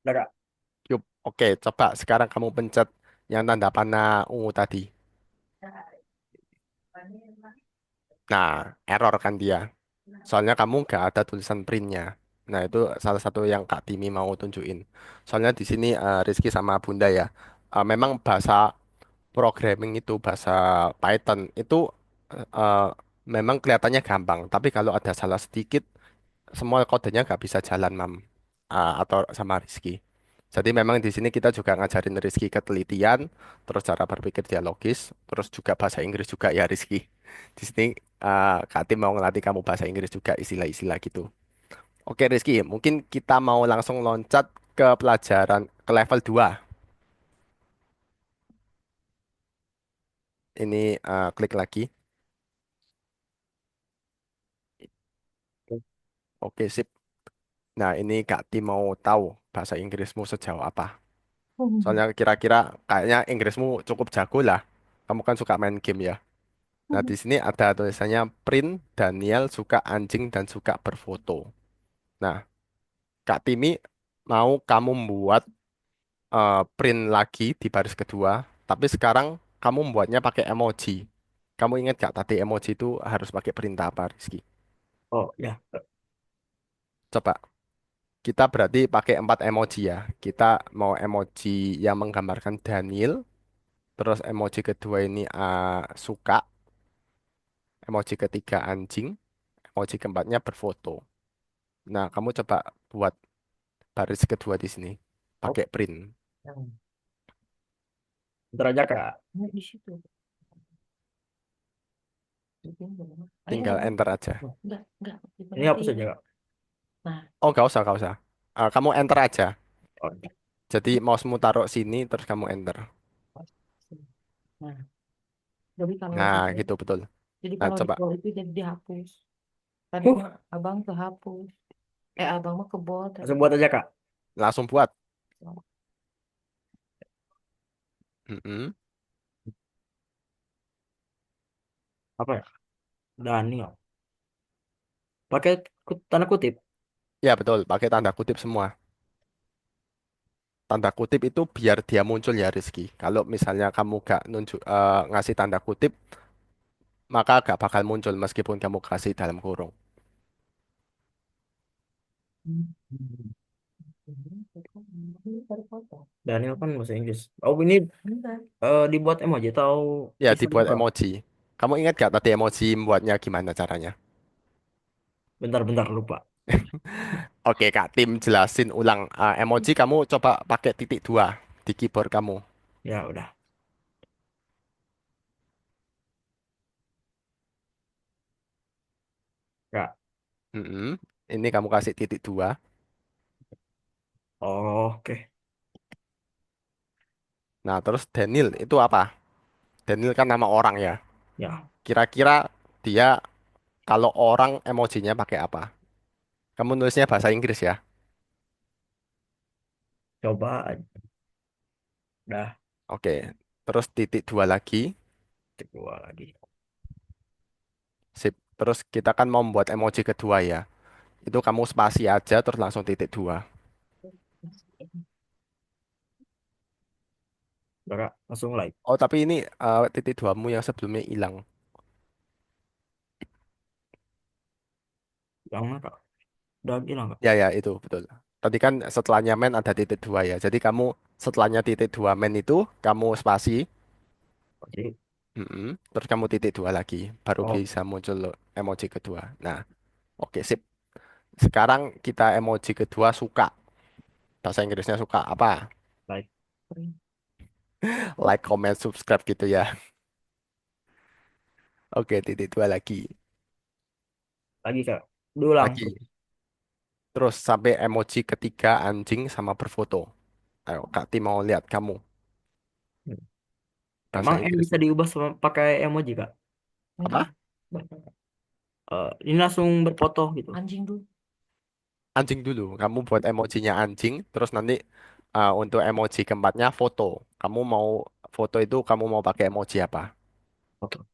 udah Kak. Yup. Oke, coba sekarang kamu pencet yang tanda panah ungu tadi. Nah, error kan dia. Soalnya kamu nggak ada tulisan printnya. Nah, itu salah satu yang Kak Timi mau tunjukin. Soalnya di sini Rizky sama Bunda ya. Memang bahasa programming itu, bahasa Python itu eh, memang kelihatannya gampang. Tapi kalau ada salah sedikit, semua kodenya nggak bisa jalan, Mam. Atau sama Rizky. Jadi memang di sini kita juga ngajarin Rizky ketelitian, terus cara berpikir dialogis, terus juga bahasa Inggris juga ya Rizky. Di sini Kak Tim mau ngelatih kamu bahasa Inggris juga istilah-istilah gitu. Oke Rizky, mungkin kita mau langsung loncat ke pelajaran ke level 2. Ini klik lagi. Oke sip. Nah ini Kak Tim mau tahu bahasa Inggrismu sejauh apa. Soalnya kira-kira kayaknya Inggrismu cukup jago lah. Kamu kan suka main game ya. Nah, di sini ada tulisannya print Daniel suka anjing dan suka berfoto. Nah, Kak Timi mau kamu membuat print lagi di baris kedua, tapi sekarang kamu membuatnya pakai emoji. Kamu ingat gak tadi emoji itu harus pakai perintah apa, Rizky? Oh ya. Coba, kita berarti pakai 4 emoji ya. Kita mau emoji yang menggambarkan Daniel, terus emoji kedua ini suka, emoji ketiga anjing, emoji keempatnya berfoto. Nah, kamu coba buat baris kedua di sini Oh, pakai print. bentar aja Kak. Di situ. Ayo, Tinggal enter aja. enggak, Ini hapus diberhentiin. aja Kak. Nah, Oh, gak usah, gak usah. Kamu enter aja. Oh, Jadi mousemu taruh sini, terus kamu enter. nah, jadi kalau Nah, di gitu betul. jadi Nah, kalau di coba call itu jadi dihapus. Tadi huh, mah abang kehapus. Abang mah kebol tadi. langsung buat aja Kak. langsung buat. Mm-mm. Apa ya? Daniel. Pakai tanda kutip. Ya, betul. Pakai tanda kutip semua. Tanda kutip itu biar dia muncul ya, Rizky. Kalau misalnya kamu gak ngasih tanda kutip, maka gak bakal muncul meskipun kamu kasih dalam kurung. Daniel kan bahasa Inggris. Oh ini dibuat emoji atau Ya, bisa dibuat juga? emoji. Kamu ingat gak tadi emoji membuatnya gimana caranya? Bentar-bentar lupa. Oke, Kak Tim jelasin ulang. Emoji kamu coba pakai titik dua di keyboard kamu. Ya udah Kak. Mm-mm. Ini kamu kasih titik dua. Oh, oke. Nah, terus Daniel itu apa? Daniel kan nama orang ya. Ya Kira-kira dia kalau orang emojinya pakai apa? Kamu nulisnya bahasa Inggris ya? coba aja. Udah Oke. Terus titik dua lagi. cek gua lagi. Sip. Terus kita kan mau membuat emoji kedua ya. Itu kamu spasi aja terus langsung titik dua. Udah Kak, langsung like. Oh, tapi ini titik duamu yang sebelumnya hilang. Yang mana Kak? Udah hilang Kak? Ya, ya, itu betul. Tadi kan setelahnya men ada titik dua ya. Jadi kamu setelahnya titik dua men itu kamu spasi, Oke. mm-mm, terus kamu titik dua lagi, baru Oh, bisa muncul emoji kedua. Nah, oke sip. Sekarang kita emoji kedua suka. Bahasa Inggrisnya suka apa? like. Like, comment, subscribe gitu ya. Oke, titik dua lagi, Lagi Kak. Diulang. lagi. Terus sampai emoji ketiga anjing sama berfoto. Ayo, Kak Tim mau lihat kamu bahasa Emang bisa Inggrismu. diubah sama pakai emoji Kak? enggak, Apa? Ini langsung berfoto gitu. anjing dulu. Anjing dulu. Kamu buat emojinya anjing, terus nanti untuk emoji keempatnya foto. Kamu mau foto itu kamu mau pakai emoji apa? Foto.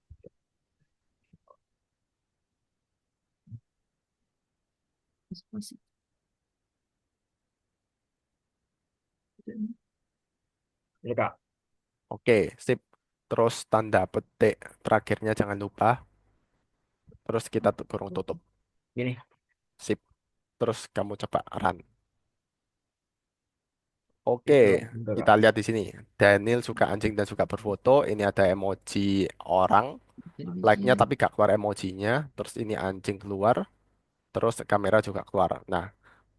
Ya kak. Oke, sip. Terus tanda petik terakhirnya jangan lupa. Terus kita kurung tutup. Gini. Sip. Terus kamu coba run. Oke, Itu udah kak. kita lihat di sini. Daniel suka anjing dan suka berfoto. Ini ada emoji orang. Like-nya tapi gak keluar emojinya. Terus ini anjing keluar. Terus kamera juga keluar. Nah,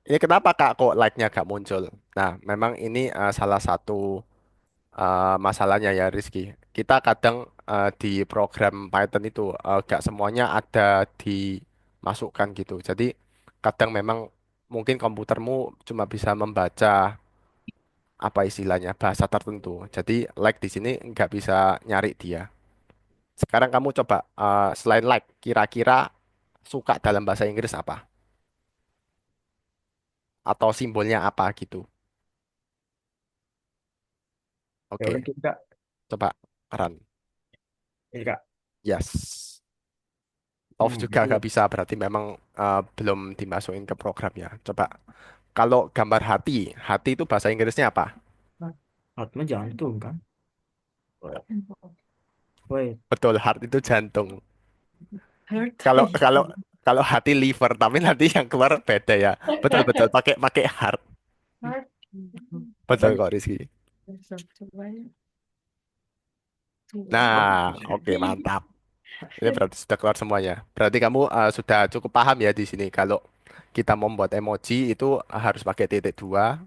ini kenapa Kak kok like-nya gak muncul? Nah, memang ini salah satu masalahnya ya Rizky. Kita kadang di program Python itu gak semuanya ada dimasukkan gitu. Jadi kadang memang mungkin komputermu cuma bisa membaca apa istilahnya bahasa tertentu. Jadi like di sini nggak bisa nyari dia. Sekarang kamu coba selain like, kira-kira suka dalam bahasa Inggris apa? Atau simbolnya apa gitu? Ya udah Oke, gitu kak. coba run. Ini kak. Yes. Off juga Itu nggak bisa, berarti memang belum dimasukin ke programnya. Coba kalau gambar hati, hati itu bahasa Inggrisnya apa? Atma jantung kan. Wait. Betul, heart itu jantung. Hurt. Kalau kalau kalau hati liver, tapi nanti yang keluar beda ya. Betul betul, pakai pakai heart. Hurt. Betul Apanya? kok Rizky. Coba ya. Nah, oke mantap. Ini berarti sudah keluar semuanya. Berarti kamu sudah cukup paham ya di sini. Kalau kita membuat emoji itu harus pakai titik dua.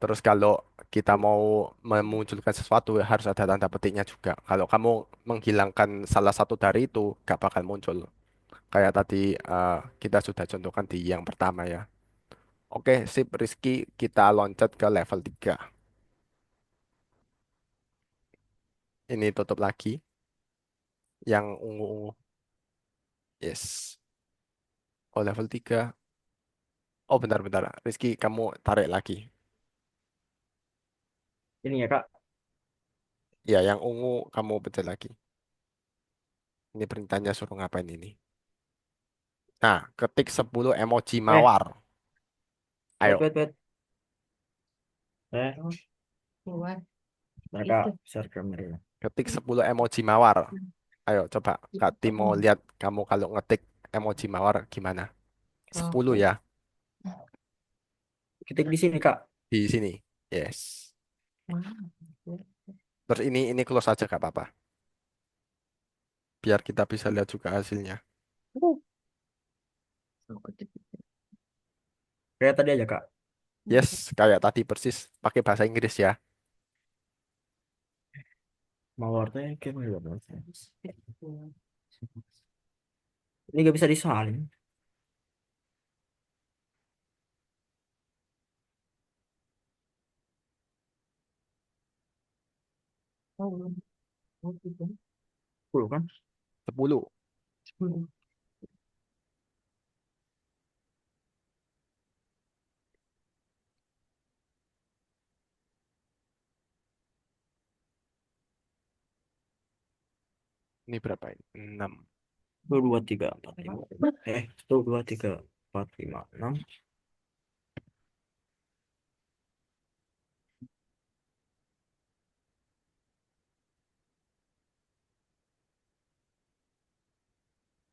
Terus kalau kita mau memunculkan sesuatu harus ada tanda petiknya juga. Kalau kamu menghilangkan salah satu dari itu, gak bakal muncul. Kayak tadi kita sudah contohkan di yang pertama ya. Oke, sip Rizky, kita loncat ke level 3. Ini tutup lagi. Yang ungu-ungu. Yes. Oh, level 3. Oh, bentar-bentar. Rizky, kamu tarik lagi. Ini ya kak. Ya, yang ungu kamu pecah lagi. Ini perintahnya suruh ngapain ini? Nah, ketik 10 emoji Eh, mawar. wait, Ayo, wait, wait. Eh, Keluar nah kak, itu. share kamera. ketik 10 emoji mawar. Ayo, coba. Kak Timo lihat kamu kalau ngetik emoji mawar gimana? 10 Oh. ya, Ketik di sini kak. di sini. Yes. Terus ini close aja gak apa-apa. Biar kita bisa lihat juga hasilnya. Kayak tadi aja kak. Yes, kayak tadi persis. Pakai bahasa Inggris ya. Mawarnya kayak mana? Ini gak bisa disalin. Cool kan? 10. Ini berapa ini? 6. 2, 2, 3, 4, 5. 1, 2, 3, 4, 5, 6.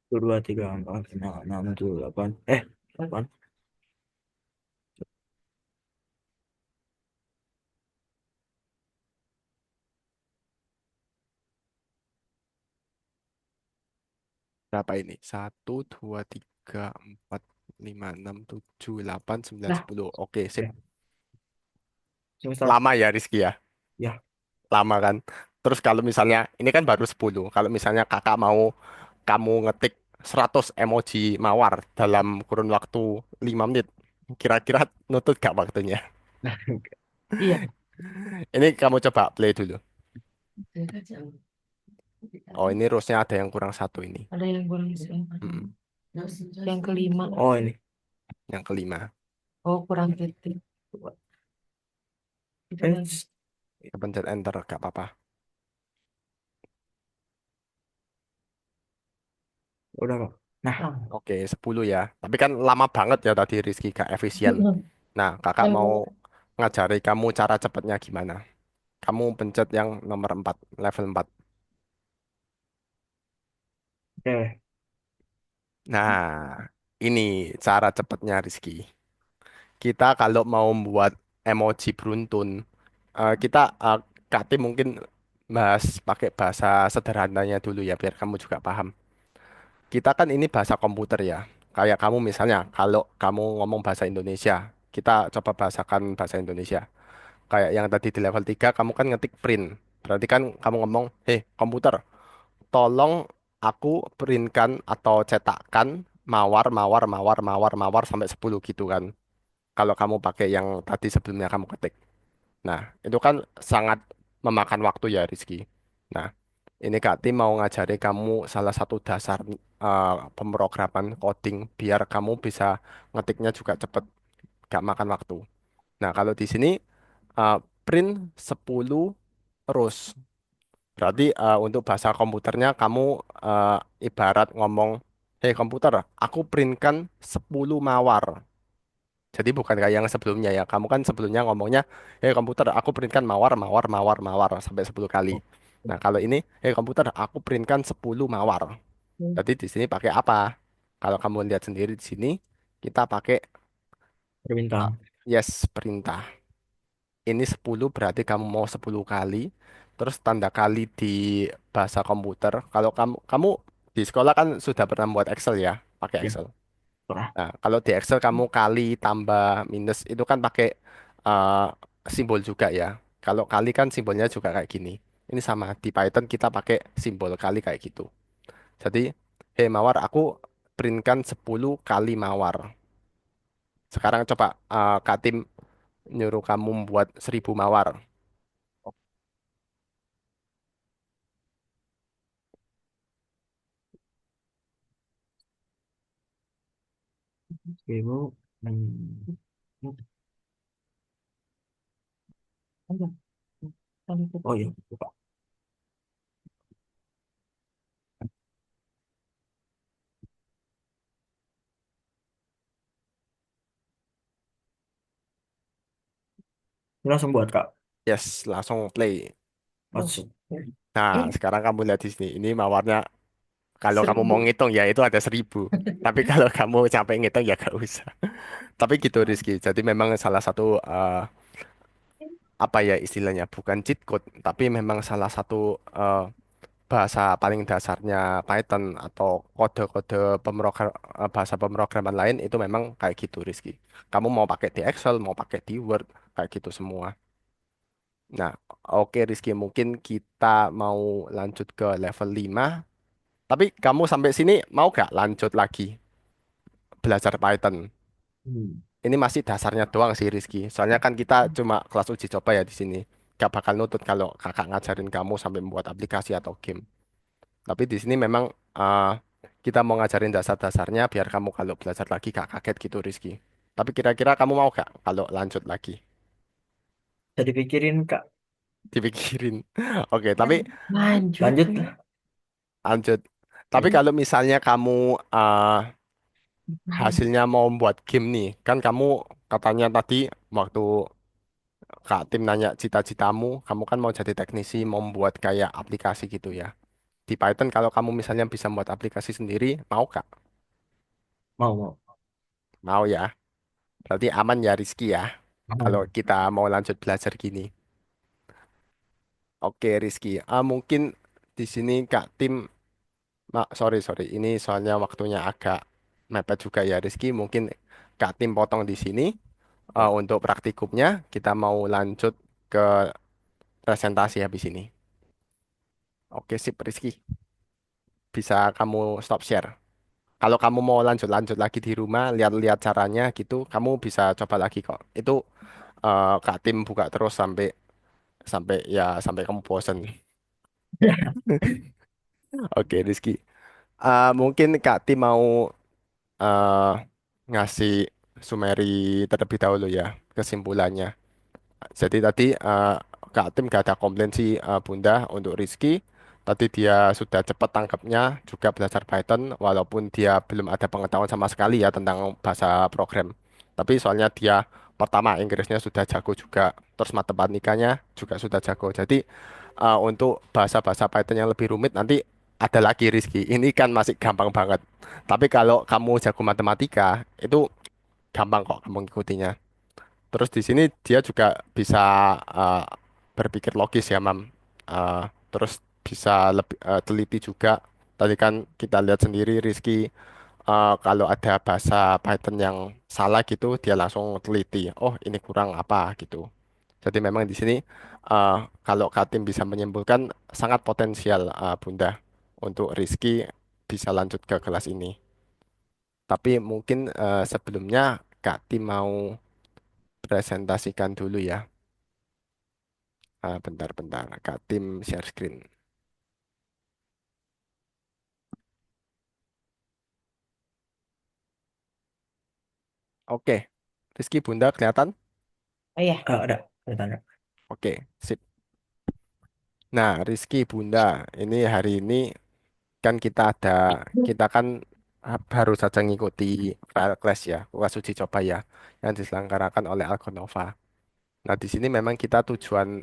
1, 2, 3, 4, 5, 6, 7, 8. 8. Berapa ini? 1, 2, 3, 4, 5, 6, 7, 8, 9, Lah, 10. Oke, sip. Eh, semester. Lama ya Rizky ya? Ya, Lama kan? Terus kalau misalnya, ini kan baru 10. Kalau misalnya kakak mau kamu ngetik 100 emoji mawar dalam kurun waktu 5 menit, kira-kira nutut gak waktunya? iya. Ini kamu coba play dulu. Oh, ini rose-nya ada yang kurang satu ini. Ada yang kurang sih. Mm-mm. Yang kelima. oh ini. Yang kelima. Oh, kurang titik. Coba. Kita Eh, lagi. Pencet enter, gak apa-apa. udah kak. Nah, Oke, 10 ya. Tapi kan lama banget ya tadi Rizky, gak efisien. Nah, kakak mau ngajari kamu cara cepatnya gimana. Kamu pencet yang nomor 4, level 4. oke. Nah, ini cara cepatnya Rizky. Kita kalau mau membuat emoji beruntun, kita Kak Tim mungkin bahas pakai bahasa sederhananya dulu ya, biar kamu juga paham. Kita kan ini bahasa komputer ya. Kayak kamu misalnya, kalau kamu ngomong bahasa Indonesia, kita coba bahasakan bahasa Indonesia. Kayak yang tadi di level 3 kamu kan ngetik print. Berarti kan kamu ngomong, hei komputer, tolong aku printkan atau cetakkan mawar, mawar, mawar, mawar, mawar sampai 10 gitu kan. Kalau kamu pakai yang tadi sebelumnya kamu ketik. Nah, itu kan sangat memakan waktu ya Rizky. Nah, ini Kak Tim mau ngajari kamu salah satu dasar pemrograman coding biar kamu bisa ngetiknya juga cepet, gak makan waktu. Nah, kalau di sini uh, print 10 rows. Berarti untuk bahasa komputernya kamu uh, ibarat ngomong, hei komputer, aku printkan 10 mawar. Jadi bukan kayak yang sebelumnya ya. Kamu kan sebelumnya ngomongnya, hei komputer, aku printkan mawar, mawar, mawar, mawar sampai 10 kali. Nah, kalau ini, hei komputer, aku printkan 10 mawar. Jadi di sini pakai apa? Kalau kamu lihat sendiri di sini, kita pakai uh, Permintaan. yes perintah. Ini 10 berarti kamu mau 10 kali. Terus tanda kali di bahasa komputer. Kalau kamu di sekolah kan sudah pernah buat Excel ya, pakai Ya, Excel. pernah. Nah, kalau di Excel kamu kali tambah minus itu kan pakai uh, simbol juga ya. Kalau kali kan simbolnya juga kayak gini. Ini sama di Python kita pakai simbol kali kayak gitu. Jadi, hei Mawar, aku printkan 10 kali Mawar. Sekarang coba Kak Tim nyuruh kamu buat 1000 Mawar. Ibu. Oh iya, lupa. Ini langsung buat Kak. Yes, langsung play. Langsung. Nah, sekarang kamu lihat di sini. Ini Mawarnya, kalau kamu mau 1000. ngitung ya itu ada 1000. Tapi kalau kamu capek ngitung ya gak usah. Tapi gitu Rizky. Jadi memang salah satu apa ya istilahnya bukan cheat code, tapi memang salah satu bahasa paling dasarnya Python atau kode-kode bahasa pemrograman lain itu memang kayak gitu Rizky. Kamu mau pakai di Excel, mau pakai di Word, kayak gitu semua. Nah, oke Rizky, mungkin kita mau lanjut ke level 5. Tapi kamu sampai sini mau gak lanjut lagi belajar Python? Hmm. Ini masih dasarnya doang sih Rizky. Soalnya kan kita cuma kelas uji coba ya di sini. Gak bakal nutut kalau kakak ngajarin kamu sampai membuat aplikasi atau game. Tapi di sini memang eh, kita mau ngajarin dasar-dasarnya biar kamu kalau belajar lagi gak kaget gitu Rizky. Tapi kira-kira kamu mau gak kalau lanjut lagi? Bisa dipikirin Kak. Dipikirin. Oke, tapi Lanjut. Lanjut lah. lanjut. Tapi Oke. kalau misalnya kamu hasilnya mau membuat game nih, kan kamu katanya tadi waktu Kak Tim nanya cita-citamu, kamu kan mau jadi teknisi, mau membuat kayak aplikasi gitu ya. Di Python kalau kamu misalnya bisa membuat aplikasi sendiri, mau Kak? Mau, mau. Mau ya. Berarti aman ya Rizky ya. Kalau Aman. kita mau lanjut belajar gini. Oke Rizky, mungkin di sini Kak Tim, sorry sorry, ini soalnya waktunya agak mepet juga ya Rizky. Mungkin Kak Tim potong di sini. Untuk praktikumnya kita mau lanjut ke presentasi habis ini. Oke sip Rizky, bisa kamu stop share. Kalau kamu mau lanjut-lanjut lagi di rumah, lihat-lihat caranya gitu, kamu bisa coba lagi kok. Itu Kak Tim buka terus sampai sampai ya sampai kamu bosen. Oke Rizky, mungkin Kak Tim mau eh, ngasih summary terlebih dahulu ya kesimpulannya. Jadi tadi Kak Tim gak ada komplain sih Bunda untuk Rizky. Tadi dia sudah cepat tangkapnya, juga belajar Python, walaupun dia belum ada pengetahuan sama sekali ya tentang bahasa program. Tapi soalnya dia pertama Inggrisnya sudah jago juga, terus matematikanya juga sudah jago. Jadi untuk bahasa-bahasa Python yang lebih rumit nanti ada lagi Rizky. Ini kan masih gampang banget. Tapi kalau kamu jago matematika, itu gampang kok kamu ngikutinya. Terus di sini dia juga bisa uh, berpikir logis ya, Mam. Terus bisa lebih teliti juga. Tadi kan kita lihat sendiri Rizky kalau ada bahasa Python yang salah gitu, dia langsung teliti. Oh, ini kurang apa gitu. Jadi memang di sini kalau Katim bisa menyimpulkan sangat potensial Bunda untuk Rizky bisa lanjut ke kelas ini. Tapi mungkin sebelumnya Kak Tim mau presentasikan dulu ya. Bentar-bentar, Kak Tim share screen. Oke, Rizky Bunda kelihatan? Oh iya. Ada tanda. Oke, sip. Nah, Rizky Bunda, ini hari ini kan kita kan baru saja ngikuti trial class ya, kelas uji coba ya, yang diselenggarakan oleh Algonova. Nah, di sini memang kita tujuan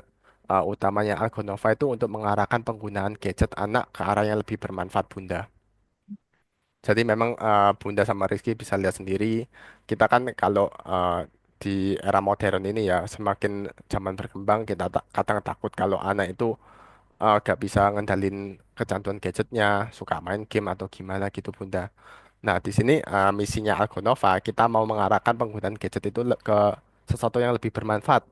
utamanya Algonova itu untuk mengarahkan penggunaan gadget anak ke arah yang lebih bermanfaat Bunda. Jadi memang Bunda sama Rizky bisa lihat sendiri, kita kan kalau di era modern ini ya, semakin zaman berkembang, kita kadang takut kalau anak itu gak bisa ngendalin kecanduan gadgetnya, suka main game atau gimana gitu Bunda. Nah, di sini misinya Algonova, kita mau mengarahkan penggunaan gadget itu ke sesuatu yang lebih bermanfaat.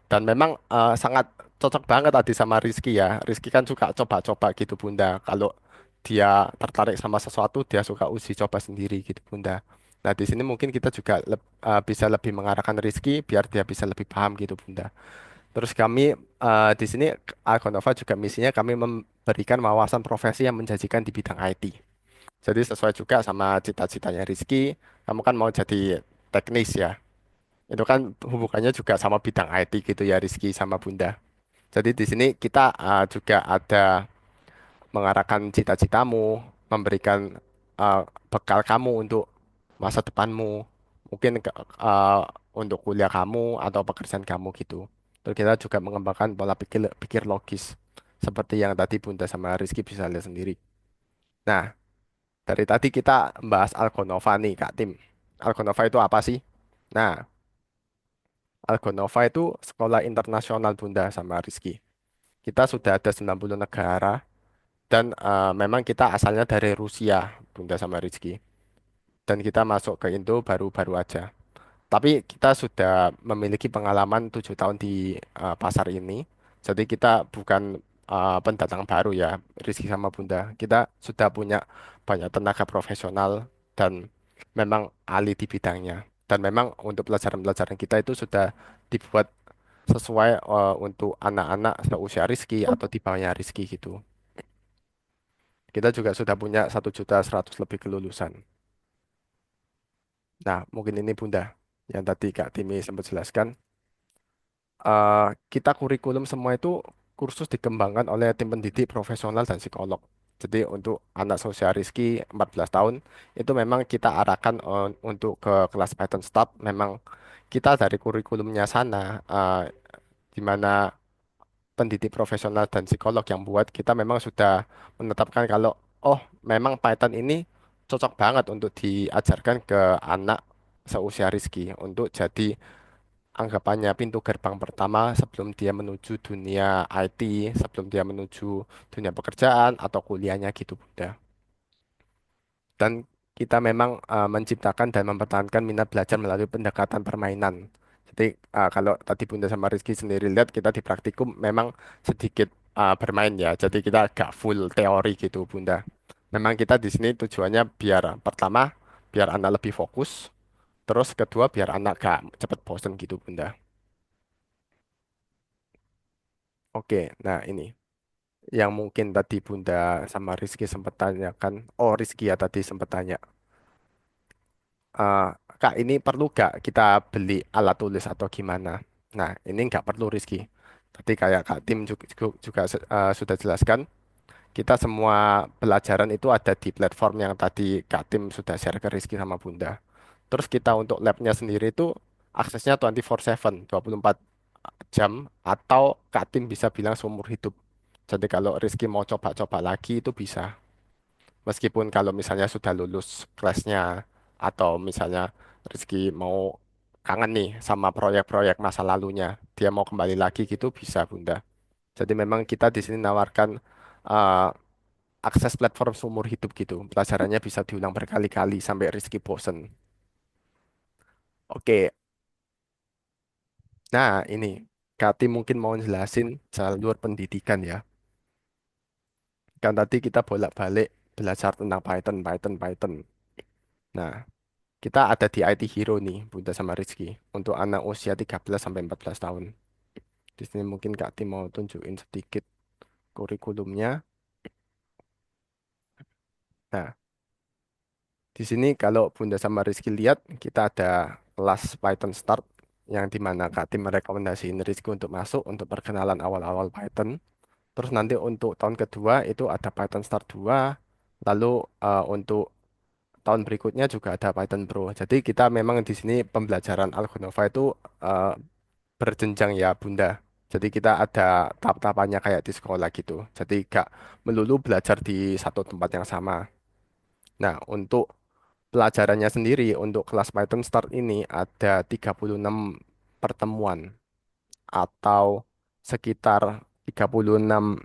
Dan memang sangat cocok banget tadi sama Rizky ya. Rizky kan suka coba-coba gitu Bunda. Kalau dia tertarik sama sesuatu, dia suka uji coba sendiri gitu Bunda. Nah, di sini mungkin kita juga bisa lebih mengarahkan Rizky biar dia bisa lebih paham gitu Bunda. Terus kami di sini Algonova juga misinya kami memberikan wawasan profesi yang menjanjikan di bidang IT. Jadi sesuai juga sama cita-citanya Rizky, kamu kan mau jadi teknis ya. Itu kan hubungannya juga sama bidang IT gitu ya Rizky sama Bunda. Jadi di sini kita juga ada mengarahkan cita-citamu, memberikan uh, bekal kamu untuk masa depanmu, mungkin untuk kuliah kamu atau pekerjaan kamu gitu. Terus kita juga mengembangkan pola pikir pikir logis seperti yang tadi Bunda sama Rizky bisa lihat sendiri. Nah, dari tadi kita membahas Algonova nih, Kak Tim. Algonova itu apa sih? Nah, Algonova itu sekolah internasional Bunda sama Rizky. Kita sudah ada 90 negara dan memang kita asalnya dari Rusia, Bunda sama Rizky. Dan kita masuk ke Indo baru-baru aja. Tapi kita sudah memiliki pengalaman 7 tahun di pasar ini. Jadi kita bukan pendatang baru ya, Rizky sama Bunda. Kita sudah punya banyak tenaga profesional dan memang ahli di bidangnya. Dan memang untuk pelajaran-pelajaran kita itu sudah dibuat sesuai untuk anak-anak seusia Rizky atau di bawahnya Rizky gitu. Kita juga sudah punya 1.100.000 lebih kelulusan. Nah, mungkin ini Bunda yang tadi Kak Timi sempat jelaskan. eh, Kita kurikulum semua itu kursus dikembangkan oleh tim pendidik profesional dan psikolog. Jadi untuk anak seusia Rizky 14 tahun itu memang kita arahkan untuk ke kelas Python Start. Memang kita dari kurikulumnya sana di mana pendidik profesional dan psikolog yang buat kita memang sudah menetapkan kalau oh memang Python ini cocok banget untuk diajarkan ke anak seusia Rizky untuk jadi anggapannya pintu gerbang pertama sebelum dia menuju dunia IT, sebelum dia menuju dunia pekerjaan atau kuliahnya gitu, Bunda. Dan kita memang menciptakan dan mempertahankan minat belajar melalui pendekatan permainan. Jadi kalau tadi Bunda sama Rizky sendiri lihat kita di praktikum memang sedikit bermain ya. Jadi kita gak full teori gitu, Bunda. Memang kita di sini tujuannya biar pertama biar anak lebih fokus, terus kedua biar anak gak cepet bosen gitu, Bunda. Oke, nah ini yang mungkin tadi Bunda sama Rizky sempat tanyakan. Oh, Rizky ya tadi sempat tanya. eh, Kak, ini perlu gak kita beli alat tulis atau gimana? Nah, ini nggak perlu Rizky. Tadi kayak Kak Tim juga sudah jelaskan. Kita semua pelajaran itu ada di platform yang tadi Kak Tim sudah share ke Rizky sama Bunda. Terus kita untuk labnya sendiri itu aksesnya 24/7, 24 jam, atau Kak Tim bisa bilang seumur hidup. Jadi kalau Rizky mau coba-coba lagi itu bisa. Meskipun kalau misalnya sudah lulus kelasnya atau misalnya Rizky mau kangen nih sama proyek-proyek masa lalunya, dia mau kembali lagi gitu bisa Bunda. Jadi memang kita di sini nawarkan eh, akses platform seumur hidup gitu. Pelajarannya bisa diulang berkali-kali sampai Rizky bosen. Oke, nah ini Kati mungkin mau jelasin jalur pendidikan ya. Kan tadi kita bolak-balik belajar tentang Python, Python, Python. Nah, kita ada di IT Hero nih, Bunda sama Rizky. Untuk anak usia 13 sampai 14 tahun. Di sini mungkin Kak Tim mau tunjukin sedikit kurikulumnya. Nah, di sini kalau Bunda sama Rizky lihat, kita ada kelas Python Start yang dimana Kak Tim merekomendasiin Rizky untuk masuk untuk perkenalan awal-awal Python. Terus nanti untuk tahun kedua itu ada Python Start 2. Lalu untuk tahun berikutnya juga ada Python Pro. Jadi kita memang di sini pembelajaran Algonova itu eh, berjenjang ya Bunda. Jadi kita ada tahap-tahapannya kayak di sekolah gitu. Jadi gak melulu belajar di satu tempat yang sama. Nah, untuk pelajarannya sendiri untuk kelas Python Start ini ada 36 pertemuan atau sekitar 36,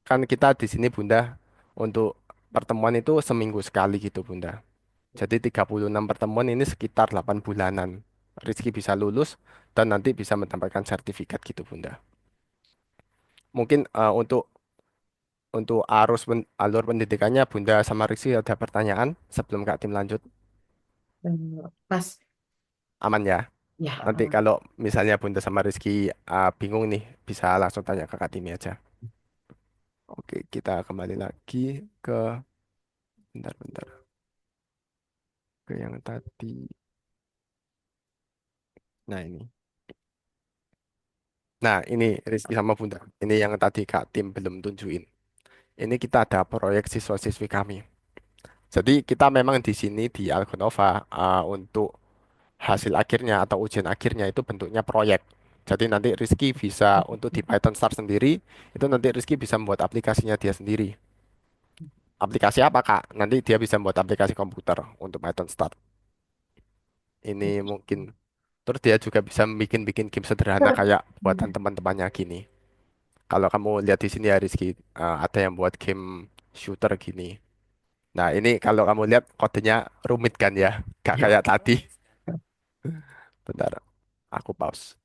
kan kita di sini Bunda untuk pertemuan itu seminggu sekali gitu Bunda. Jadi 36 pertemuan ini sekitar 8 bulanan. Rizky bisa lulus dan nanti bisa mendapatkan sertifikat gitu Bunda. Mungkin untuk alur pendidikannya Bunda sama Rizky ada pertanyaan sebelum Kak Tim lanjut. Pas, Aman ya? ya. Nanti kalau misalnya Bunda sama Rizky bingung nih bisa langsung tanya ke Kak Timi aja. Oke, kita kembali lagi ke bentar-bentar ke yang tadi. Nah, ini. Nah, ini Rizky sama Bunda. Ini yang tadi Kak Tim belum tunjukin. Ini kita ada proyek siswa-siswi kami. Jadi kita memang di sini di Algonova untuk hasil akhirnya atau ujian akhirnya itu bentuknya proyek. Jadi nanti Rizky bisa untuk di Python Start sendiri, itu nanti Rizky bisa membuat aplikasinya dia sendiri. Aplikasi apa Kak? Nanti dia bisa membuat aplikasi komputer untuk Python Start. Ini mungkin. Terus dia juga bisa bikin-bikin game sederhana kayak buatan teman-temannya gini. Kalau kamu lihat di sini ya Rizky, ada yang buat game shooter gini. Nah, ini kalau kamu lihat kodenya rumit kan ya, gak Ya. kayak tadi. Bentar, aku pause.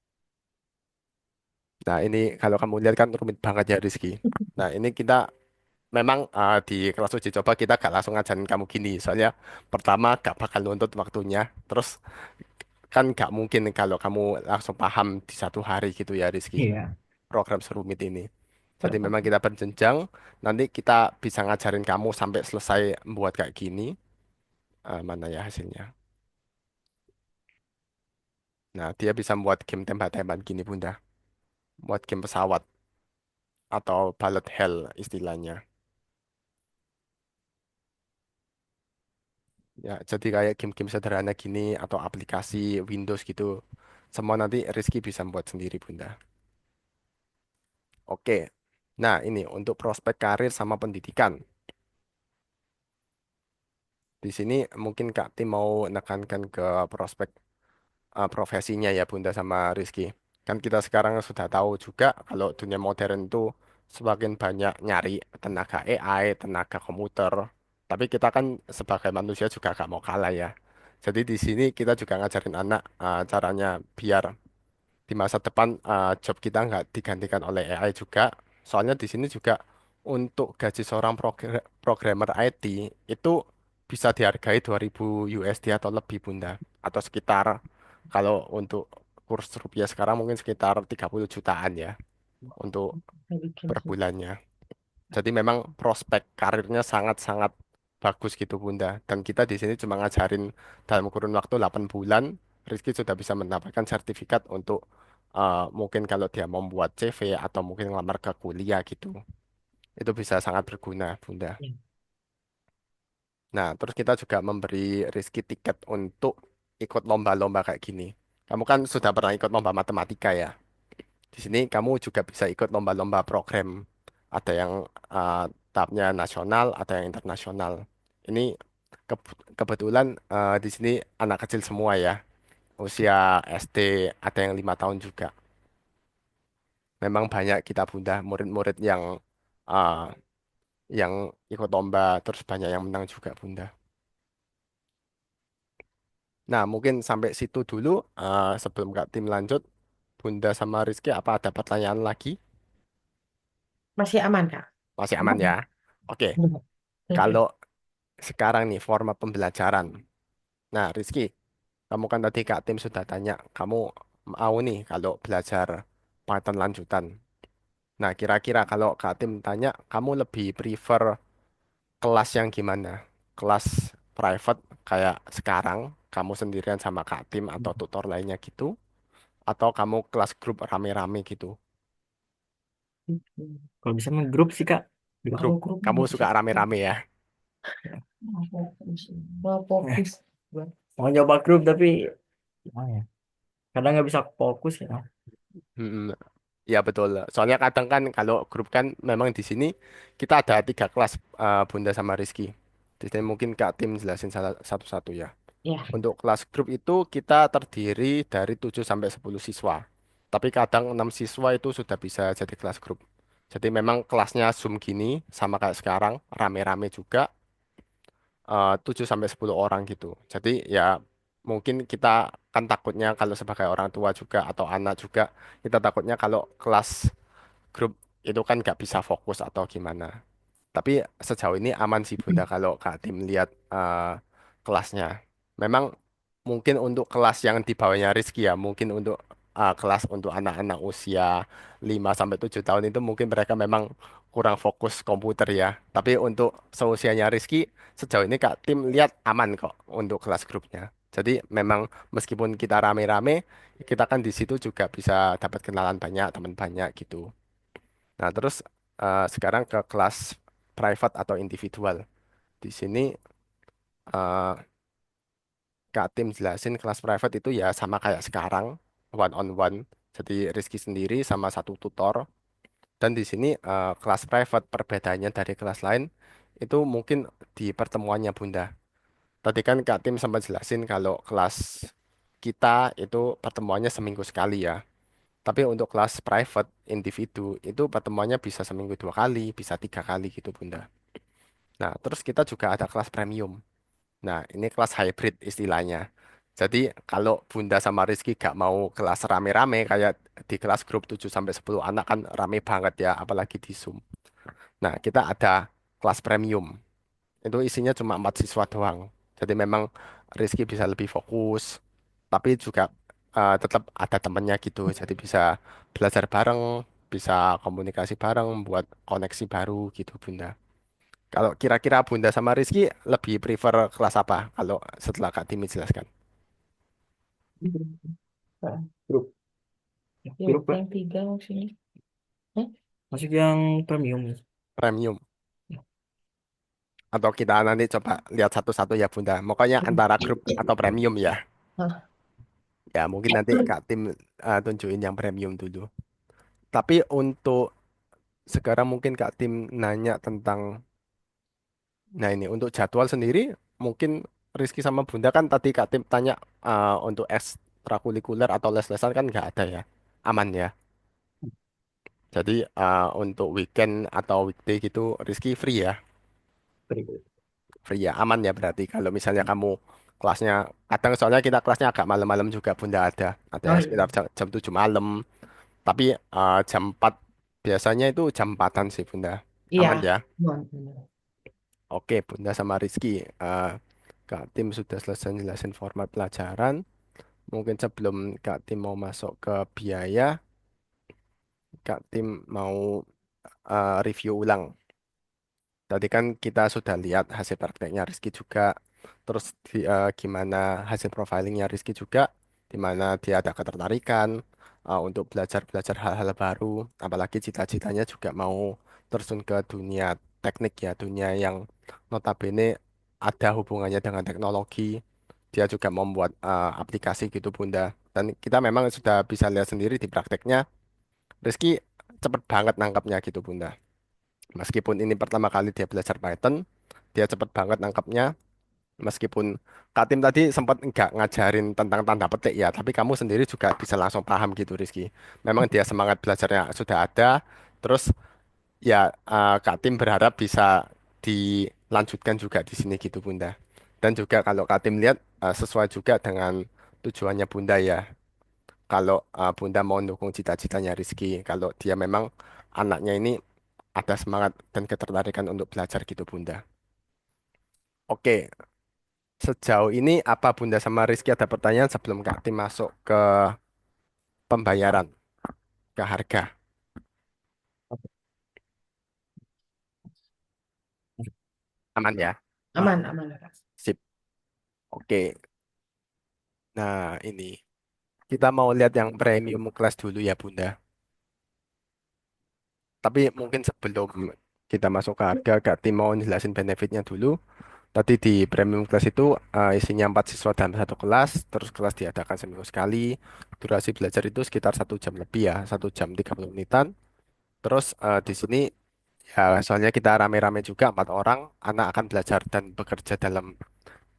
Nah, ini kalau kamu lihat kan rumit banget ya Rizky. Nah, ini kita memang di kelas uji coba kita gak langsung ngajarin kamu gini. Soalnya pertama gak bakal nuntut waktunya. Terus kan gak mungkin kalau kamu langsung paham di satu hari gitu ya Rizky. Iya. Program serumit ini. Jadi memang kita berjenjang. Nanti kita bisa ngajarin kamu sampai selesai membuat kayak gini. Mana ya hasilnya? Nah, dia bisa membuat game tembak-tembakan gini Bunda. Buat game pesawat atau bullet hell istilahnya. Ya, jadi kayak game-game sederhana gini atau aplikasi Windows gitu. Semua nanti Rizky bisa buat sendiri, Bunda. Oke. Nah, ini untuk prospek karir sama pendidikan. Di sini mungkin Kak Tim mau nekankan ke prospek profesinya ya, Bunda sama Rizky. Kan kita sekarang sudah tahu juga kalau dunia modern itu semakin banyak nyari tenaga AI, tenaga komputer. Tapi kita kan sebagai manusia juga gak mau kalah ya. Jadi di sini kita juga ngajarin anak caranya biar di masa depan job kita nggak digantikan oleh AI juga. Soalnya di sini juga untuk gaji seorang programmer IT itu bisa dihargai 2000 USD atau lebih Bunda. Atau sekitar kalau untuk kurs rupiah sekarang mungkin sekitar 30 jutaan ya untuk per bulannya. Jadi memang prospek karirnya sangat-sangat bagus gitu Bunda. Dan kita di sini cuma ngajarin dalam kurun waktu 8 bulan, Rizky sudah bisa mendapatkan sertifikat untuk mungkin kalau dia mau membuat CV atau mungkin ngelamar ke kuliah gitu. Itu bisa sangat berguna, Bunda. Ya. Nah, terus kita juga memberi Rizky tiket untuk ikut lomba-lomba kayak gini. Kamu kan sudah pernah ikut lomba matematika ya. Di sini kamu juga bisa ikut lomba-lomba program. Ada yang tahapnya nasional, ada yang internasional. Ini kebetulan di sini anak kecil semua ya. Usia SD, ada yang 5 tahun juga. Memang banyak kita Bunda, murid-murid uh, yang ikut lomba, terus banyak yang menang juga Bunda. Nah, mungkin sampai situ dulu sebelum Kak Tim lanjut. Bunda sama Rizky apa ada pertanyaan lagi? Masih aman, Kak? Masih aman ya? Oke, kalau sekarang nih format pembelajaran. Nah, Rizky, kamu kan tadi Kak Tim sudah tanya, kamu mau nih kalau belajar Python lanjutan. Nah, kira-kira kalau Kak Tim tanya, kamu lebih prefer kelas yang gimana? Kelas private kayak sekarang, kamu sendirian sama Kak Tim atau tutor lainnya gitu? Atau kamu kelas grup rame-rame gitu? Kalau bisa mah grup sih Kak. Grup. Grup, kamu suka rame-rame ya? Mau fokus. Mau nyoba grup tapi gimana ya? Kadang nggak bisa fokus ya. Mm-mm. Ya betul. Soalnya kadang kan kalau grup kan memang di sini kita ada 3 kelas Bunda sama Rizky. Di sini mungkin Kak Tim jelasin salah satu-satu ya. Ya, Untuk kelas grup itu kita terdiri dari 7 sampai 10 siswa. Tapi kadang 6 siswa itu sudah bisa jadi kelas grup. Jadi memang kelasnya Zoom gini sama kayak sekarang, rame-rame juga 7 sampai 10 orang gitu. Jadi ya mungkin kita kan takutnya kalau sebagai orang tua juga atau anak juga kita takutnya kalau kelas grup itu kan nggak bisa fokus atau gimana. Tapi sejauh ini aman sih Bunda kalau Kak Tim lihat kelasnya. Memang mungkin untuk kelas yang di bawahnya Rizky ya, mungkin untuk kelas untuk anak-anak usia 5 sampai 7 tahun itu mungkin mereka memang kurang fokus komputer ya. Tapi untuk seusianya Rizky, sejauh ini Kak Tim lihat aman kok untuk kelas grupnya. Jadi memang meskipun kita rame-rame, kita kan di situ juga bisa dapat kenalan banyak, teman banyak gitu. Nah, terus sekarang ke kelas private atau individual. Di sini eh, Kak Tim jelasin kelas private itu ya sama kayak sekarang, one on one. Jadi Rizky sendiri sama satu tutor. Dan di sini kelas private perbedaannya dari kelas lain itu mungkin di pertemuannya Bunda. Tadi kan Kak Tim sempat jelasin kalau kelas kita itu pertemuannya seminggu sekali ya. Tapi untuk kelas private individu itu pertemuannya bisa seminggu 2 kali, bisa 3 kali gitu Bunda. Nah, terus kita juga ada kelas premium. Nah, ini kelas hybrid istilahnya. Jadi, kalau Bunda sama Rizky gak mau kelas rame-rame kayak di kelas grup 7 sampai 10 anak kan rame banget ya, apalagi di Zoom. Nah, kita ada kelas premium. Itu isinya cuma 4 siswa doang. Jadi memang Rizky bisa lebih fokus, tapi juga tetap ada temennya gitu. Jadi bisa belajar bareng, bisa komunikasi bareng, buat koneksi baru gitu, Bunda. Kalau kira-kira Bunda sama Rizky lebih prefer kelas apa? Kalau setelah Kak Timi jelaskan. Grup. yang, Grup Kak. yang tiga maksudnya. Hah? Masuk yang premium. Premium. Atau kita nanti coba lihat satu-satu ya Bunda. Pokoknya antara grup atau premium ya. Hah. Ya mungkin nanti Kak Tim tunjukin yang premium dulu. Tapi untuk sekarang mungkin Kak Tim nanya tentang, nah ini untuk jadwal sendiri, mungkin Rizky sama Bunda kan tadi Kak Tim tanya untuk ekstrakurikuler atau les-lesan kan nggak ada ya, aman ya. Jadi untuk weekend atau weekday gitu Rizky free ya, Premium. free ya, aman ya berarti. Kalau misalnya kamu kelasnya, kadang soalnya kita kelasnya agak malam-malam juga Bunda ada Oh sekitar iya. jam 7 malam, tapi jam 4 biasanya itu jam 4-an sih Bunda, Iya. aman ya. Benar. Oke, Bunda sama Rizky. eh, Kak Tim sudah selesai jelasin format pelajaran. Mungkin sebelum Kak Tim mau masuk ke biaya, Kak Tim mau review ulang. Tadi kan kita sudah lihat hasil prakteknya Rizky juga. Terus gimana hasil profilingnya Rizky juga. Di mana dia ada ketertarikan untuk belajar-belajar hal-hal baru. Apalagi cita-citanya juga mau terjun ke dunia teknik ya, dunia yang notabene ada hubungannya dengan teknologi. Dia juga membuat aplikasi gitu Bunda. Dan kita memang sudah bisa lihat sendiri di prakteknya, Rizky cepet banget nangkapnya gitu Bunda. Meskipun ini pertama kali dia belajar Python, dia cepet banget nangkapnya. Meskipun Kak Tim tadi sempat nggak ngajarin tentang tanda petik ya, tapi kamu sendiri juga bisa langsung paham gitu Rizky. Memang dia semangat belajarnya sudah ada, terus ya Kak Tim berharap bisa dilanjutkan juga di sini gitu Bunda. Dan juga kalau Kak Tim lihat sesuai juga dengan tujuannya Bunda ya. Kalau Bunda mau dukung cita-citanya Rizky, kalau dia memang anaknya ini ada semangat dan ketertarikan untuk belajar gitu Bunda. Oke, sejauh ini apa Bunda sama Rizky ada pertanyaan sebelum Kak Tim masuk ke pembayaran, ke harga? Aman ya? Aman, aman. Sip. Oke. Nah, ini kita mau lihat yang premium class dulu ya Bunda. Tapi mungkin sebelum kita masuk ke harga, Kak Tim mau jelasin benefitnya dulu. Tadi di premium class itu isinya 4 siswa dalam satu kelas, terus kelas diadakan seminggu sekali. Durasi belajar itu sekitar 1 jam lebih ya, 1 jam 30 menitan. Terus di sini ya soalnya kita rame-rame juga 4 orang, anak akan belajar dan bekerja dalam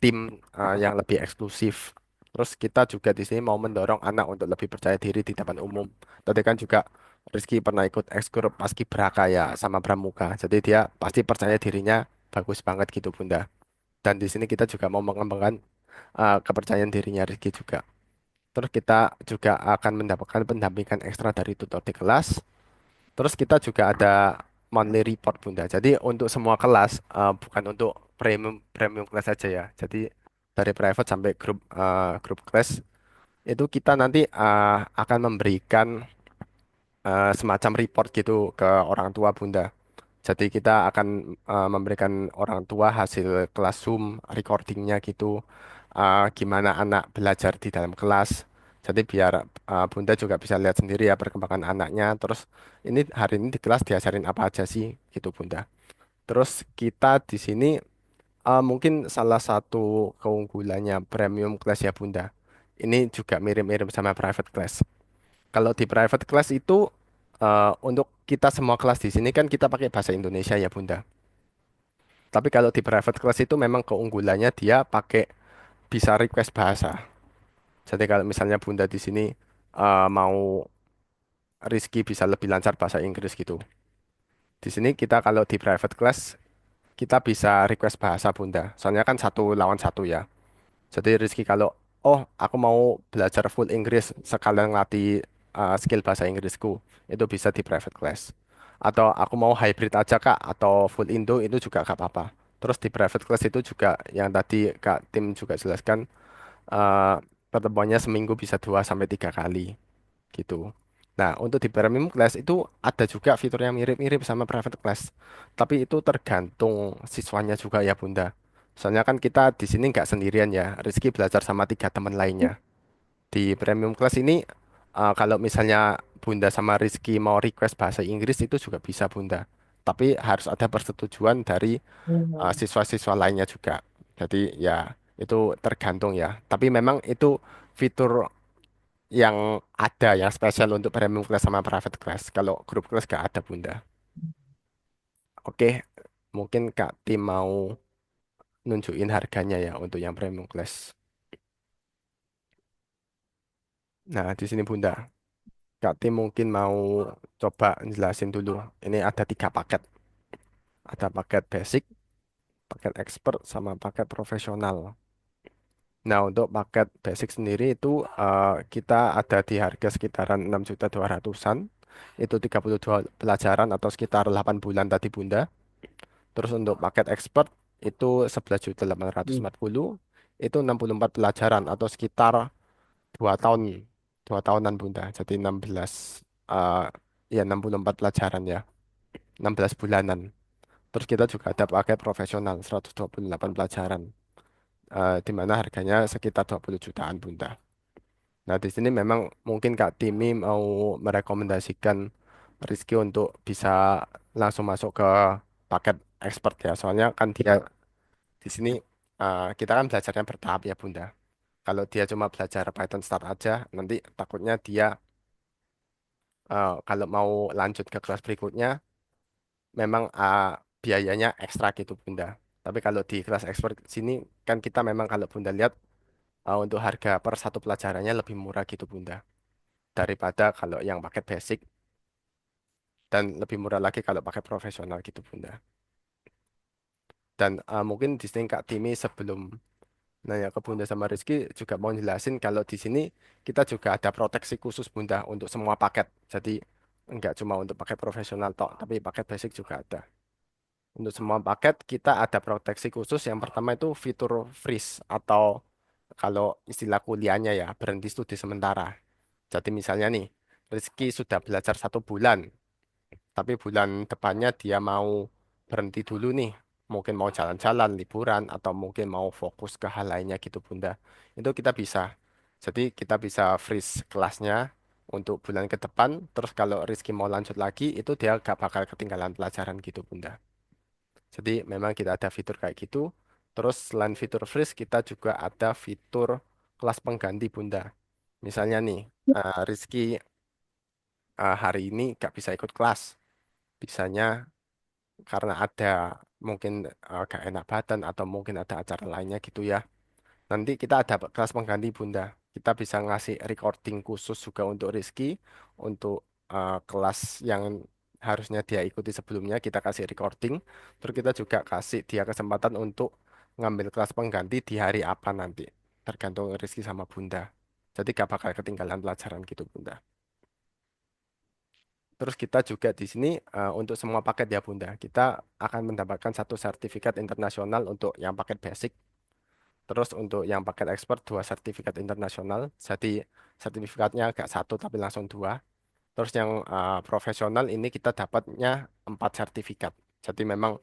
tim yang lebih eksklusif. Terus kita juga di sini mau mendorong anak untuk lebih percaya diri di depan umum. Tadi kan juga Rizky pernah ikut ekskul paskibraka ya sama pramuka. Jadi dia pasti percaya dirinya bagus banget gitu Bunda. Dan di sini kita juga mau mengembangkan kepercayaan dirinya Rizky juga. Terus kita juga akan mendapatkan pendampingan ekstra dari tutor di kelas. Terus kita juga ada monthly report Bunda. Jadi untuk semua kelas, bukan untuk premium premium kelas saja ya. Jadi dari private sampai grup kelas itu kita nanti akan memberikan semacam report gitu ke orang tua Bunda. Jadi kita akan memberikan orang tua hasil kelas Zoom recordingnya gitu, gimana anak belajar di dalam kelas. Jadi biar Bunda juga bisa lihat sendiri ya perkembangan anaknya. Terus ini hari ini di kelas diajarin apa aja sih gitu Bunda. Terus kita di sini mungkin salah satu keunggulannya premium class ya Bunda. Ini juga mirip-mirip sama private class. Kalau di private class itu untuk kita semua kelas di sini kan kita pakai bahasa Indonesia ya Bunda. Tapi kalau di private class itu memang keunggulannya dia pakai bisa request bahasa. Jadi kalau misalnya Bunda di sini mau Rizky bisa lebih lancar bahasa Inggris gitu. Di sini kita kalau di private class kita bisa request bahasa Bunda. Soalnya kan 1 lawan 1 ya. Jadi Rizky kalau oh aku mau belajar full Inggris sekalian ngelatih skill bahasa Inggrisku itu bisa di private class. Atau aku mau hybrid aja Kak atau full Indo itu juga gak apa-apa. Terus di private class itu juga yang tadi Kak Tim juga jelaskan eh, pertemuannya seminggu bisa 2 sampai 3 kali gitu. Nah, untuk di premium class itu ada juga fitur yang mirip-mirip sama private class. Tapi itu tergantung siswanya juga ya, Bunda. Soalnya kan kita di sini nggak sendirian ya. Rizky belajar sama 3 teman lainnya. Di premium class ini, kalau misalnya Bunda sama Rizky mau request bahasa Inggris itu juga bisa, Bunda. Tapi harus ada persetujuan dari siswa-siswa lainnya juga. Jadi ya itu tergantung ya. Tapi memang itu fitur yang ada yang spesial untuk premium class sama private class. Kalau grup kelas gak ada Bunda. Oke, mungkin Kak Tim mau nunjukin harganya ya untuk yang premium class. Nah, di sini Bunda, Kak Tim mungkin mau coba jelasin dulu. Ini ada 3 paket. Ada paket basic, paket expert, sama paket profesional. Nah, untuk paket basic sendiri itu kita ada di harga sekitaran 6.200.000-an. Itu 32 pelajaran atau sekitar 8 bulan tadi Bunda. Terus untuk paket expert itu 11.840 itu 64 pelajaran atau sekitar 2 tahun 2 tahunan Bunda. Jadi 16 eh ya 64 pelajaran ya 16 bulanan. Terus kita juga ada paket profesional 128 pelajaran di mana harganya sekitar 20 jutaan Bunda. Nah, di sini memang mungkin Kak Timi mau merekomendasikan Rizky untuk bisa langsung masuk ke paket expert ya. Soalnya kan dia di sini kita kan belajarnya bertahap ya Bunda. Kalau dia cuma belajar Python start aja, nanti takutnya dia kalau mau lanjut ke kelas berikutnya, memang biayanya ekstra gitu Bunda. Tapi kalau di kelas expert sini kan kita memang kalau Bunda lihat untuk harga per satu pelajarannya lebih murah gitu Bunda. Daripada kalau yang paket basic dan lebih murah lagi kalau pakai profesional gitu Bunda. Dan mungkin di sini Kak Timi sebelum nanya ke Bunda sama Rizky juga mau jelasin kalau di sini kita juga ada proteksi khusus Bunda untuk semua paket. Jadi enggak cuma untuk paket profesional tok, tapi paket basic juga ada. Untuk semua paket kita ada proteksi khusus. Yang pertama itu fitur freeze atau kalau istilah kuliahnya ya berhenti studi sementara. Jadi misalnya nih Rizky sudah belajar 1 bulan, tapi bulan depannya dia mau berhenti dulu nih. Mungkin mau jalan-jalan, liburan, atau mungkin mau fokus ke hal lainnya gitu Bunda. Itu kita bisa. Jadi kita bisa freeze kelasnya untuk bulan ke depan. Terus kalau Rizky mau lanjut lagi, itu dia gak bakal ketinggalan pelajaran gitu Bunda. Jadi memang kita ada fitur kayak gitu. Terus selain fitur freeze, kita juga ada fitur kelas pengganti Bunda. Misalnya nih, Rizky hari ini gak bisa ikut kelas. Bisanya karena ada mungkin gak enak badan atau mungkin ada acara lainnya gitu ya. Nanti kita ada kelas pengganti Bunda. Kita bisa ngasih recording khusus juga untuk Rizky untuk kelas yang harusnya dia ikuti sebelumnya kita kasih recording. Terus kita juga kasih dia kesempatan untuk ngambil kelas pengganti di hari apa nanti. Tergantung Rizky sama Bunda. Jadi gak bakal ketinggalan pelajaran gitu Bunda. Terus kita juga di sini untuk semua paket ya Bunda, kita akan mendapatkan satu sertifikat internasional untuk yang paket basic. Terus untuk yang paket expert 2 sertifikat internasional. Jadi sertifikatnya agak satu tapi langsung 2. Terus yang profesional ini kita dapatnya 4 sertifikat. Jadi memang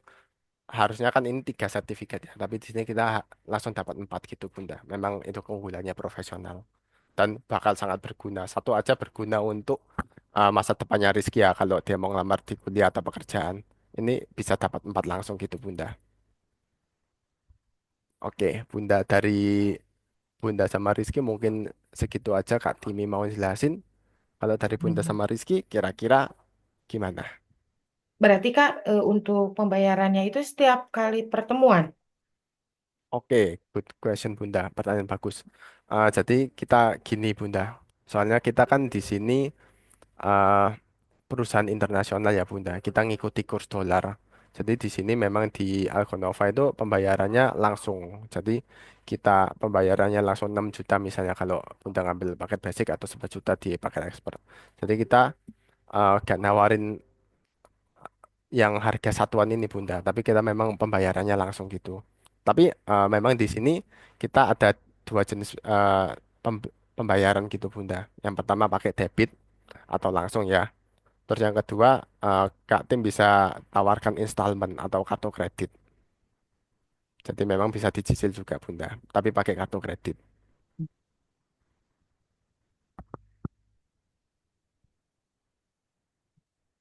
harusnya kan ini 3 sertifikat ya, tapi di sini kita langsung dapat 4 gitu Bunda. Memang itu keunggulannya profesional dan bakal sangat berguna. Satu aja berguna untuk masa depannya Rizky ya kalau dia mau ngelamar di kuliah atau pekerjaan. Ini bisa dapat 4 langsung gitu Bunda. Oke, Bunda dari Bunda sama Rizky mungkin segitu aja Kak Timi mau jelasin. Kalau dari Bunda sama Rizky kira-kira gimana? Berarti Kak, untuk pembayarannya itu setiap kali pertemuan. Oke, good question Bunda. Pertanyaan bagus. Jadi kita gini Bunda. Soalnya kita kan di sini eh, perusahaan internasional ya Bunda. Kita ngikuti kurs dolar. Jadi di sini memang di Algonova itu pembayarannya langsung. Jadi kita pembayarannya langsung 6 juta misalnya kalau Bunda ngambil paket basic atau 11 juta di paket expert. Jadi kita gak nawarin yang harga satuan ini Bunda, tapi kita memang pembayarannya langsung gitu. Tapi memang di sini kita ada 2 jenis pembayaran gitu Bunda. Yang pertama pakai debit atau langsung ya. Terus yang kedua, Kak Tim bisa tawarkan installment atau kartu kredit. Jadi memang bisa dicicil juga Bunda, tapi pakai kartu kredit.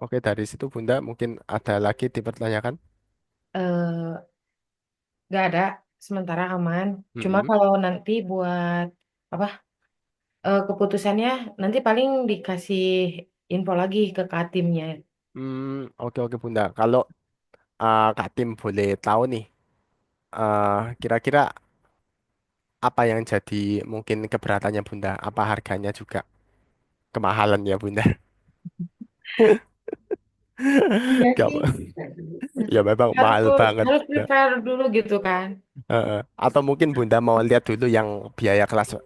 Oke, dari situ Bunda mungkin ada lagi dipertanyakan? Eh, nggak ada, sementara aman. Cuma Mm-mm. kalau nanti buat apa keputusannya nanti paling dikasih info lagi ke Katimnya. Oke oke Bunda. Kalau Kak Tim boleh tahu nih, kira-kira apa yang jadi mungkin keberatannya Bunda? Apa harganya juga kemahalan ya Bunda? Iya Gak, sih. ya memang mahal Harus banget. harus Bunda. prepare dulu gitu kan. Atau mungkin Bunda mau lihat dulu yang biaya kelas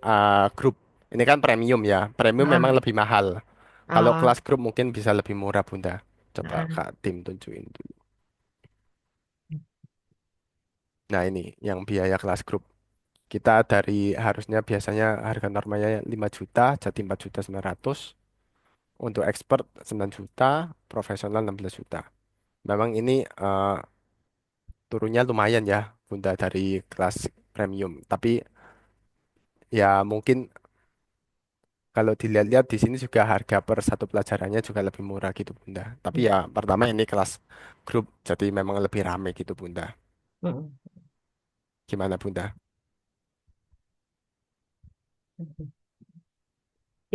grup. Ini kan premium ya. Premium memang Ah, lebih mahal. Kalau ah, kelas grup mungkin bisa lebih murah Bunda. Coba ah. Kak Tim tunjukin dulu. Nah ini yang biaya kelas grup. Kita dari harusnya biasanya harga normalnya 5 juta, jadi 4.900.000. Untuk expert 9 juta, profesional 16 juta. Memang ini turunnya lumayan ya, Bunda dari kelas premium. Tapi ya mungkin Kalau dilihat-lihat di sini juga harga per satu pelajarannya juga lebih murah gitu Bunda. Tapi ya pertama ini kelas grup jadi memang lebih rame gitu Bunda. Mm-mm. Gimana Bunda?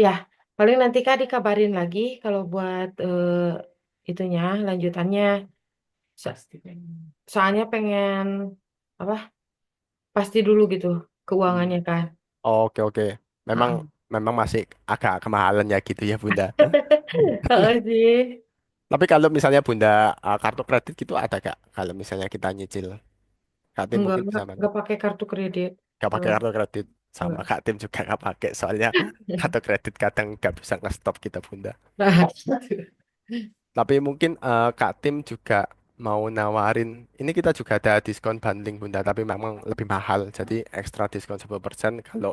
Ya, paling nanti Kak dikabarin lagi kalau buat itunya lanjutannya. So- Soalnya pengen apa? Pasti dulu gitu Hmm. keuangannya kan. Oke oke. Memang Heeh. memang masih agak kemahalan ya gitu ya Bunda. Heeh sih. Tapi kalau misalnya Bunda kartu kredit gitu ada gak? Kalau misalnya kita nyicil, Kak Tim Enggak, mungkin enggak, bisa bantu. enggak pakai kartu kredit. Gak pakai Enggak, kartu kredit sama enggak. Kak Tim juga gak pakai soalnya kartu kredit kadang gak bisa nge-stop kita Bunda. Nah, Tapi mungkin Kak Tim juga mau nawarin, ini kita juga ada diskon bundling Bunda, tapi memang lebih mahal. Jadi ekstra diskon 10% kalau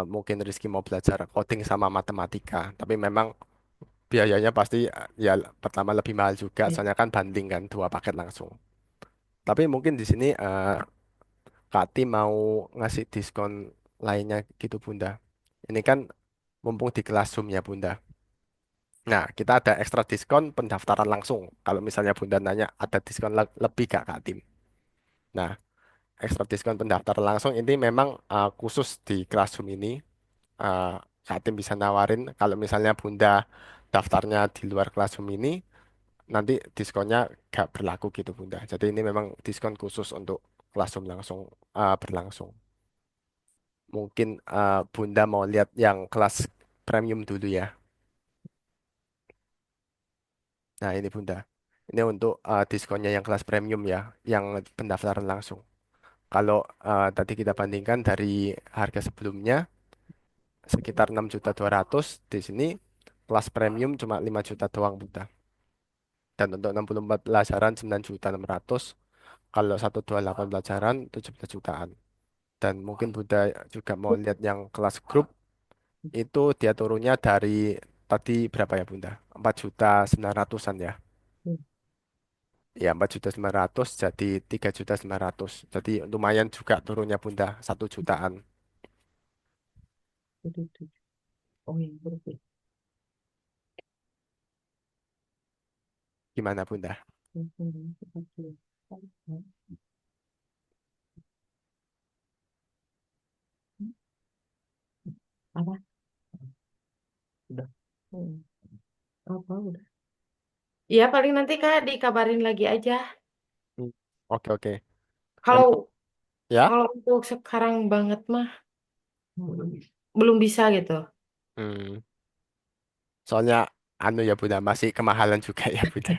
mungkin Rizky mau belajar coding sama matematika. Tapi memang biayanya pasti ya pertama lebih mahal juga, soalnya kan banding kan dua paket langsung. Tapi mungkin di sini Kak Tim mau ngasih diskon lainnya gitu Bunda. Ini kan mumpung di kelas Zoom ya Bunda. Nah, kita ada ekstra diskon pendaftaran langsung. Kalau misalnya Bunda nanya ada diskon lebih gak Kak Tim? Nah, ekstra diskon pendaftaran langsung ini memang khusus di kelas Zoom ini. eh, Kak Tim bisa nawarin kalau misalnya Bunda daftarnya di luar kelas Zoom ini, nanti diskonnya gak berlaku gitu Bunda. Jadi ini memang diskon khusus untuk kelas Zoom langsung berlangsung. Mungkin Bunda mau lihat yang kelas premium dulu ya. Nah ini Bunda. Ini untuk diskonnya yang kelas premium ya, yang pendaftaran langsung. Kalau tadi kita bandingkan dari harga sebelumnya sekitar 6.200.000, di sini kelas premium cuma 5 juta doang Bunda. Dan untuk 64 pelajaran 9.600.000. Kalau 128 pelajaran 17 jutaan. Dan mungkin Bunda juga mau lihat yang kelas grup, itu dia turunnya dari tadi berapa ya Bunda? 4.900.000-an ya. Ya 4.900.000 jadi 3.900.000. Jadi lumayan juga turunnya Bunda 1 jutaan. oh iya, betul. Gimana Bunda? Apa? Udah. Hmm. Apa udah? Iya, paling nanti Kak dikabarin lagi aja. Hmm, Oke oke. Kalau Memang ya. kalau untuk sekarang banget mah belum bisa gitu. Hmm, Soalnya anu ya Bunda masih kemahalan juga ya Bunda.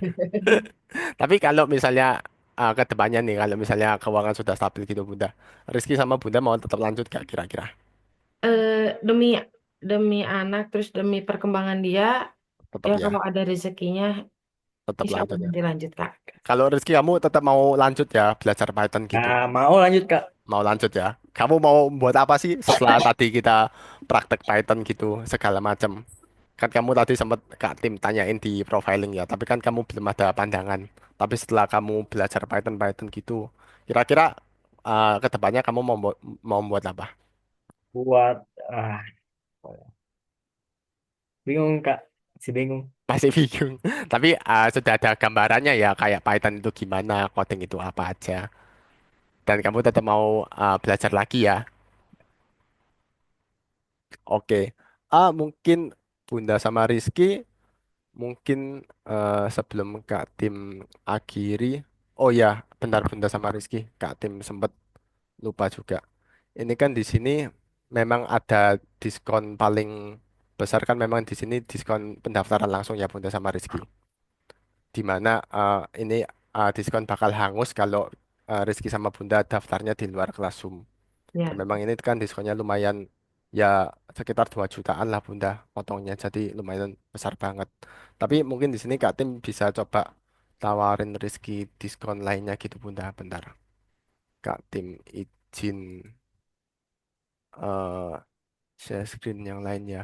Tapi kalau misalnya ke depannya nih kalau misalnya keuangan sudah stabil gitu Bunda, Rizky sama Bunda mau tetap lanjut gak kira-kira? Demi demi anak terus demi perkembangan dia Tetap ya ya, kalau ada rezekinya tetap insya Allah lanjut ya. nanti lanjut Kak. Kalau Rizky kamu tetap mau lanjut ya belajar Python gitu. Nah, mau lanjut Kak. Mau lanjut ya. Kamu mau buat apa sih setelah tadi kita praktek Python gitu segala macam? Kan kamu tadi sempat Kak Tim tanyain di profiling ya, tapi kan kamu belum ada pandangan. Tapi setelah kamu belajar Python gitu, kira-kira ke depannya kamu mau buat apa? Buat ah bingung Kak. Masih bingung. Masih bingung. Tapi sudah ada gambarannya ya kayak Python itu gimana, coding itu apa aja. Dan kamu tetap mau belajar lagi ya. Oke. Mungkin Bunda sama Rizky mungkin sebelum Kak Tim akhiri, oh ya, bentar Bunda sama Rizky, Kak Tim sempat lupa juga. Ini kan di sini memang ada diskon paling besar kan memang di sini diskon pendaftaran langsung ya Bunda sama Rizky. Di mana ini diskon bakal hangus kalau Rizky sama Bunda daftarnya di luar kelas Zoom. Dan Ya. memang ini kan diskonnya lumayan ya sekitar 2 jutaan lah Bunda potongnya. Jadi lumayan besar banget. Tapi mungkin di sini Kak Tim bisa coba tawarin Rizky diskon lainnya gitu Bunda. Bentar. Kak Tim izin eh share screen yang lain ya.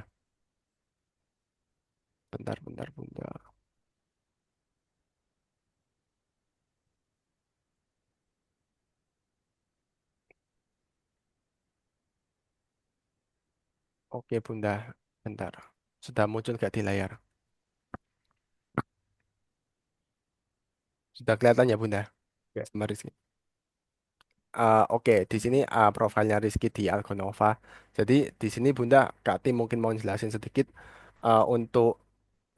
Bentar Bunda. Oke Bunda. Bentar. Sudah muncul gak di layar? Sudah kelihatan ya Bunda? Ya. Sama Rizky. Oke, di sini profilnya Rizky di Algonova. Jadi di sini Bunda, Kak Tim mungkin mau jelasin sedikit untuk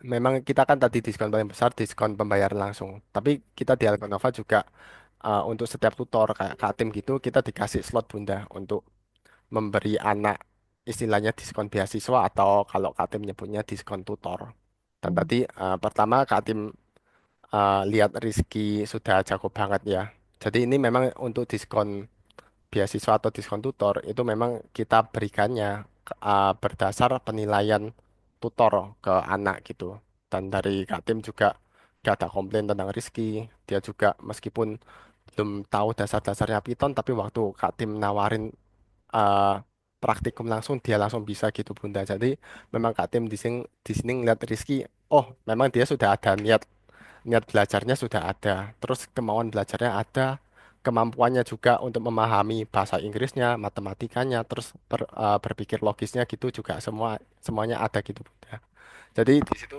memang kita kan tadi diskon paling besar diskon pembayaran langsung. Tapi kita di Algonova juga untuk setiap tutor kayak Kak Tim gitu kita dikasih slot Bunda untuk memberi anak istilahnya diskon beasiswa atau kalau Kak Tim nyebutnya diskon tutor. Dan Hmm. tadi pertama Kak Tim lihat Rizky sudah jago banget ya. Jadi ini memang untuk diskon beasiswa atau diskon tutor itu memang kita berikannya berdasar penilaian tutor ke anak gitu. Dan dari Kak Tim juga gak ada komplain tentang Rizky. Dia juga meskipun belum tahu dasar-dasarnya Python, tapi waktu Kak Tim nawarin eh, praktikum langsung dia langsung bisa gitu Bunda. Jadi memang Kak Tim di sini ngeliat Rizky, oh memang dia sudah ada niat niat belajarnya sudah ada, terus kemauan belajarnya ada, kemampuannya juga untuk memahami bahasa Inggrisnya, matematikanya, terus berpikir logisnya gitu juga semuanya ada gitu Bunda. Jadi di situ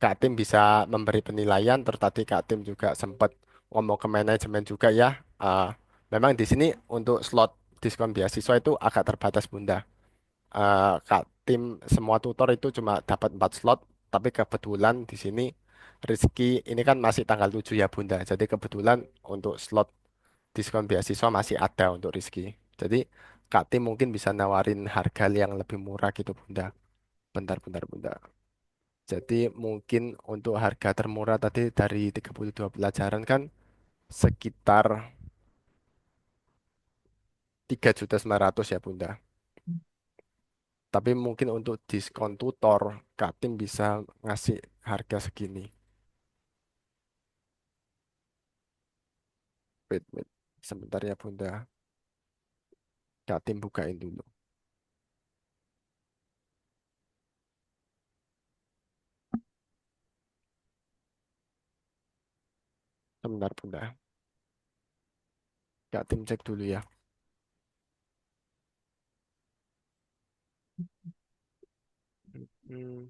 Kak Tim bisa memberi penilaian, terus tadi Kak Tim juga sempat ngomong ke manajemen juga ya. eh, Memang di sini untuk slot diskon beasiswa itu agak terbatas Bunda. Kak Tim semua tutor itu cuma dapat 4 slot, tapi kebetulan di sini Rizky ini kan masih tanggal 7 ya Bunda. Jadi kebetulan untuk slot diskon beasiswa masih ada untuk Rizky. Jadi Kak Tim mungkin bisa nawarin harga yang lebih murah gitu Bunda. Bentar, Bunda. Jadi mungkin untuk harga termurah tadi dari 32 pelajaran kan sekitar 3.900.000 ya Bunda. Tapi mungkin untuk diskon tutor, Kak Tim bisa ngasih harga segini. Wait. Sebentar ya Bunda. Kak Tim bukain dulu. Sebentar Bunda. Kak Tim cek dulu ya. Hmm.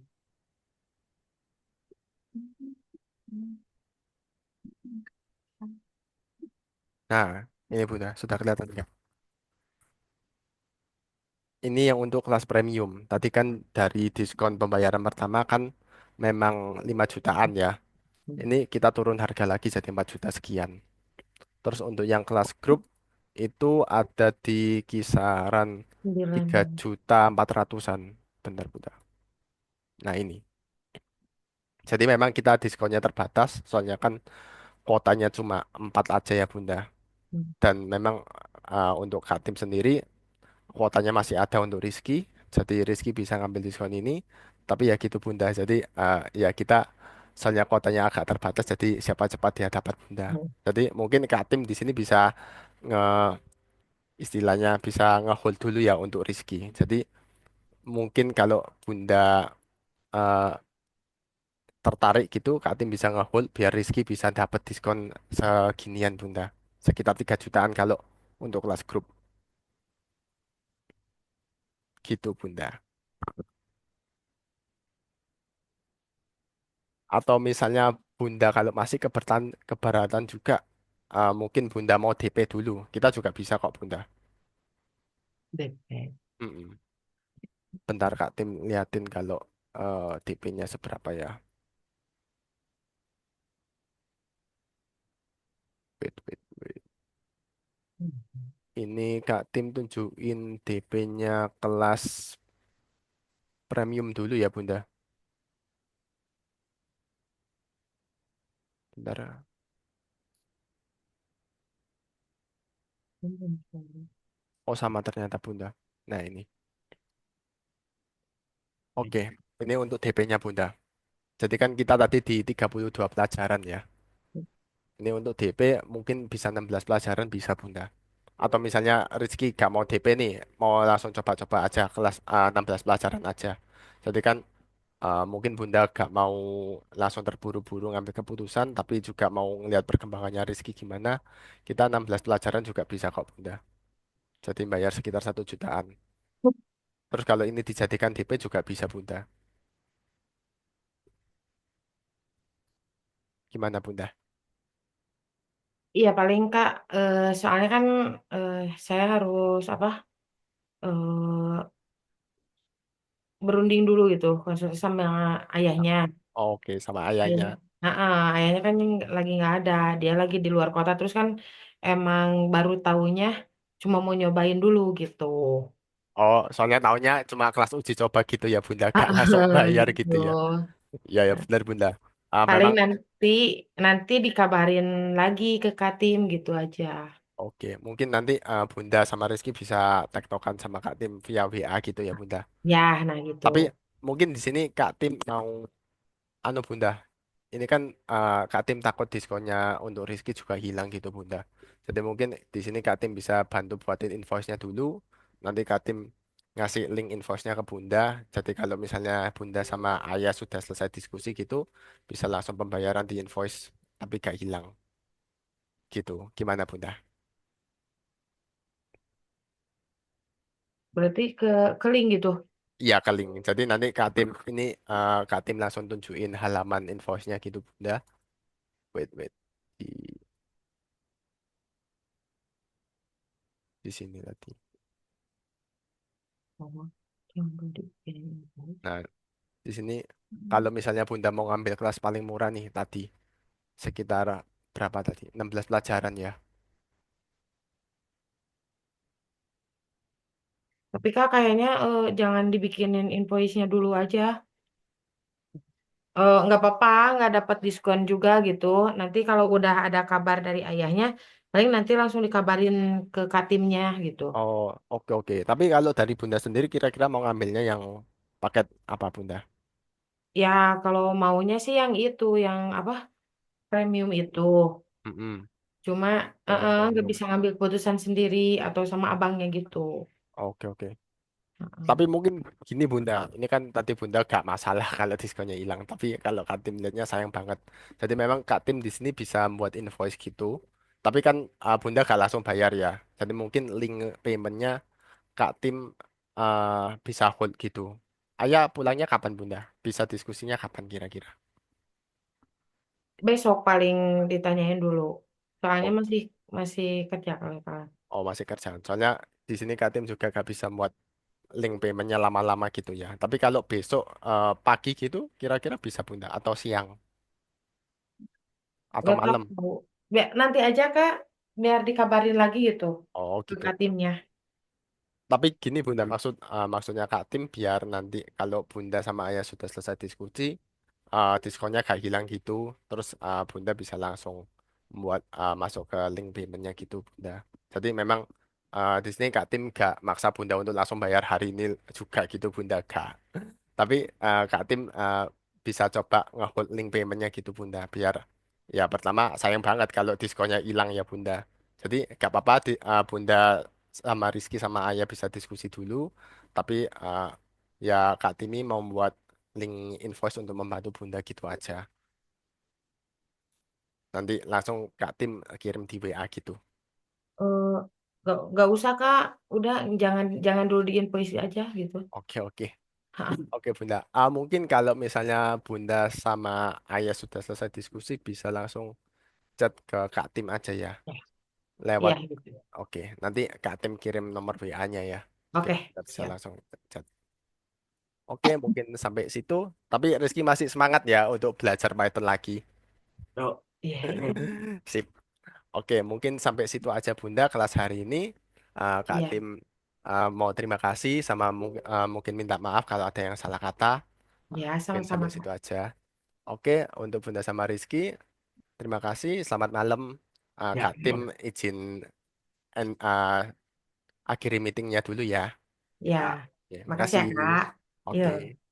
Nah, ini Bunda, sudah kelihatan nggak? Ini yang untuk kelas premium. Tadi kan dari diskon pembayaran pertama kan memang 5 jutaan ya. Ini kita turun harga lagi jadi 4 juta sekian. Terus untuk yang kelas grup itu ada di kisaran 3 9. juta 400-an. Bentar, bentar. Nah ini. Jadi memang kita diskonnya terbatas. Soalnya kan kuotanya cuma 4 aja ya Bunda. Hmm. Dan memang untuk Kak Tim sendiri kuotanya masih ada untuk Rizky. Jadi Rizky bisa ngambil diskon ini. Tapi ya gitu Bunda. Jadi ya kita soalnya kuotanya agak terbatas. Jadi siapa cepat dia dapat Bunda. Jadi mungkin Kak Tim di sini bisa nge istilahnya bisa ngehold dulu ya untuk Rizky. Jadi mungkin kalau Bunda eh, tertarik gitu, Kak Tim bisa ngehold biar Rizky bisa dapat diskon seginian Bunda. Sekitar 3 jutaan kalau untuk kelas grup gitu Bunda. Atau misalnya Bunda kalau masih keberatan juga, mungkin Bunda mau DP dulu. Kita juga bisa kok Bunda. DP. Mm-mm. Bentar Kak Tim liatin kalau DP-nya seberapa ya. Wait. Ini Kak Tim tunjukin DP-nya kelas premium dulu ya Bunda. Bentar. Oh sama ternyata Bunda. Nah ini. Oke. Ini untuk DP-nya Bunda. Jadi kan kita tadi di 32 pelajaran ya. Ini untuk DP mungkin bisa 16 pelajaran bisa Bunda. Atau misalnya Rizky gak mau DP nih, mau langsung coba-coba aja kelas 16 pelajaran aja. Jadi kan mungkin Bunda gak mau langsung terburu-buru ngambil keputusan, tapi juga mau ngelihat perkembangannya Rizky gimana. Kita 16 pelajaran juga bisa kok Bunda. Jadi bayar sekitar 1 jutaan. Terus kalau ini dijadikan DP juga bisa Bunda. Gimana Bunda? Iya paling Kak, soalnya kan eh, saya harus apa eh, berunding dulu gitu konsultasi sama ayahnya. Oke, sama Iya. ayahnya. Nah, ayahnya kan lagi nggak ada, dia lagi di luar kota. Terus kan emang baru tahunya cuma mau nyobain dulu gitu. Oh, soalnya taunya cuma kelas uji coba gitu ya Bunda, gak langsung bayar gitu Gitu. ya. Iya ya benar Bunda. Paling Memang nanti nanti dikabarin lagi ke Katim gitu aja. oke. Mungkin nanti Bunda sama Rizky bisa tektokan sama Kak Tim via WA gitu ya Bunda. Ya, nah gitu. Tapi mungkin di sini Kak Tim mau anu Bunda. Ini kan Kak Tim takut diskonnya untuk Rizky juga hilang gitu Bunda. Jadi mungkin di sini Kak Tim bisa bantu buatin invoice-nya dulu. Nanti Kak Tim ngasih link invoice-nya ke Bunda. Jadi kalau misalnya Bunda sama Ayah sudah selesai diskusi gitu, bisa langsung pembayaran di invoice tapi gak hilang gitu. Gimana Bunda? Berarti ke link gitu. Iya ke link. Jadi nanti Kak Tim ini Kak Tim langsung tunjukin halaman invoice-nya gitu Bunda. Wait wait di sini tadi. Oh, yang udah di- Nah, di sini kalau misalnya Bunda mau ngambil kelas paling murah nih tadi sekitar berapa tadi? 16 pelajaran ya. Tapi Kak kayaknya jangan dibikinin invoice-nya dulu aja. Nggak apa-apa, nggak dapat diskon juga gitu. Nanti kalau udah ada kabar dari ayahnya, paling nanti langsung dikabarin ke Katimnya gitu. Oh, oke oke. Tapi kalau dari Bunda sendiri kira-kira mau ngambilnya yang paket apa Bunda? Ya kalau maunya sih yang itu, yang apa premium itu. Mm-mm, Cuma yang nggak premium. bisa ngambil keputusan sendiri atau sama abangnya gitu. Oke oke. Heeh. Tapi mungkin gini Bunda, ini kan tadi Bunda gak masalah kalau diskonnya hilang. Tapi kalau Kak Tim lihatnya sayang banget. Jadi memang Kak Tim di sini bisa buat invoice gitu. Tapi kan Bunda gak langsung bayar ya. Jadi mungkin link paymentnya Kak Tim bisa hold gitu. Ayah pulangnya kapan Bunda? Bisa diskusinya kapan kira-kira? Besok paling ditanyain dulu. Soalnya Oh, masih masih kerja kalau Kak. oh masih kerjaan. Soalnya di sini Kak Tim juga gak bisa buat link paymentnya lama-lama gitu ya. Tapi kalau besok pagi gitu kira-kira bisa Bunda atau siang atau Nggak malam? tahu. Biar, nanti aja Kak, biar dikabarin lagi gitu Oh ke gitu. Katimnya. Tapi gini Bunda, maksudnya Kak Tim biar nanti kalau Bunda sama Ayah sudah selesai diskusi, diskonnya gak hilang gitu, terus Bunda bisa langsung buat masuk ke link paymentnya gitu Bunda. Jadi memang di sini Kak Tim gak maksa Bunda untuk langsung bayar hari ini juga gitu Bunda gak. Tapi Kak Tim bisa coba nge-hold link paymentnya gitu Bunda, biar ya pertama sayang banget kalau diskonnya hilang ya Bunda. Jadi gak apa-apa Bunda sama Rizky sama Ayah bisa diskusi dulu, tapi ya Kak Timi mau buat link invoice untuk membantu Bunda gitu aja. Nanti langsung Kak Tim kirim di WA gitu. Eh, nggak usah Kak, udah jangan jangan dulu diinvoice aja gitu. Oke oke oke Bunda. Mungkin kalau misalnya Bunda sama Ayah sudah selesai diskusi bisa langsung chat ke Kak Tim aja ya. Iya Lewat gitu. oke. Nanti Kak Tim kirim nomor WA-nya ya. Biar Oke, kita bisa siap. langsung chat. Oke, mungkin sampai situ. Tapi Rizky masih semangat ya untuk belajar Python lagi. Oh, Iya. Sip. Oke, mungkin sampai situ aja Bunda kelas hari ini. Kak Iya, Tim mau terima kasih sama mungkin minta maaf kalau ada yang salah kata. ya Mungkin sama-sama sampai Kak. situ aja. Oke, untuk Bunda sama Rizky, terima kasih. Selamat malam. ya. Kak Tim izin akhiri meetingnya dulu ya. Ya, Oke, makasih makasih. ya Kak. Oke. Yuk.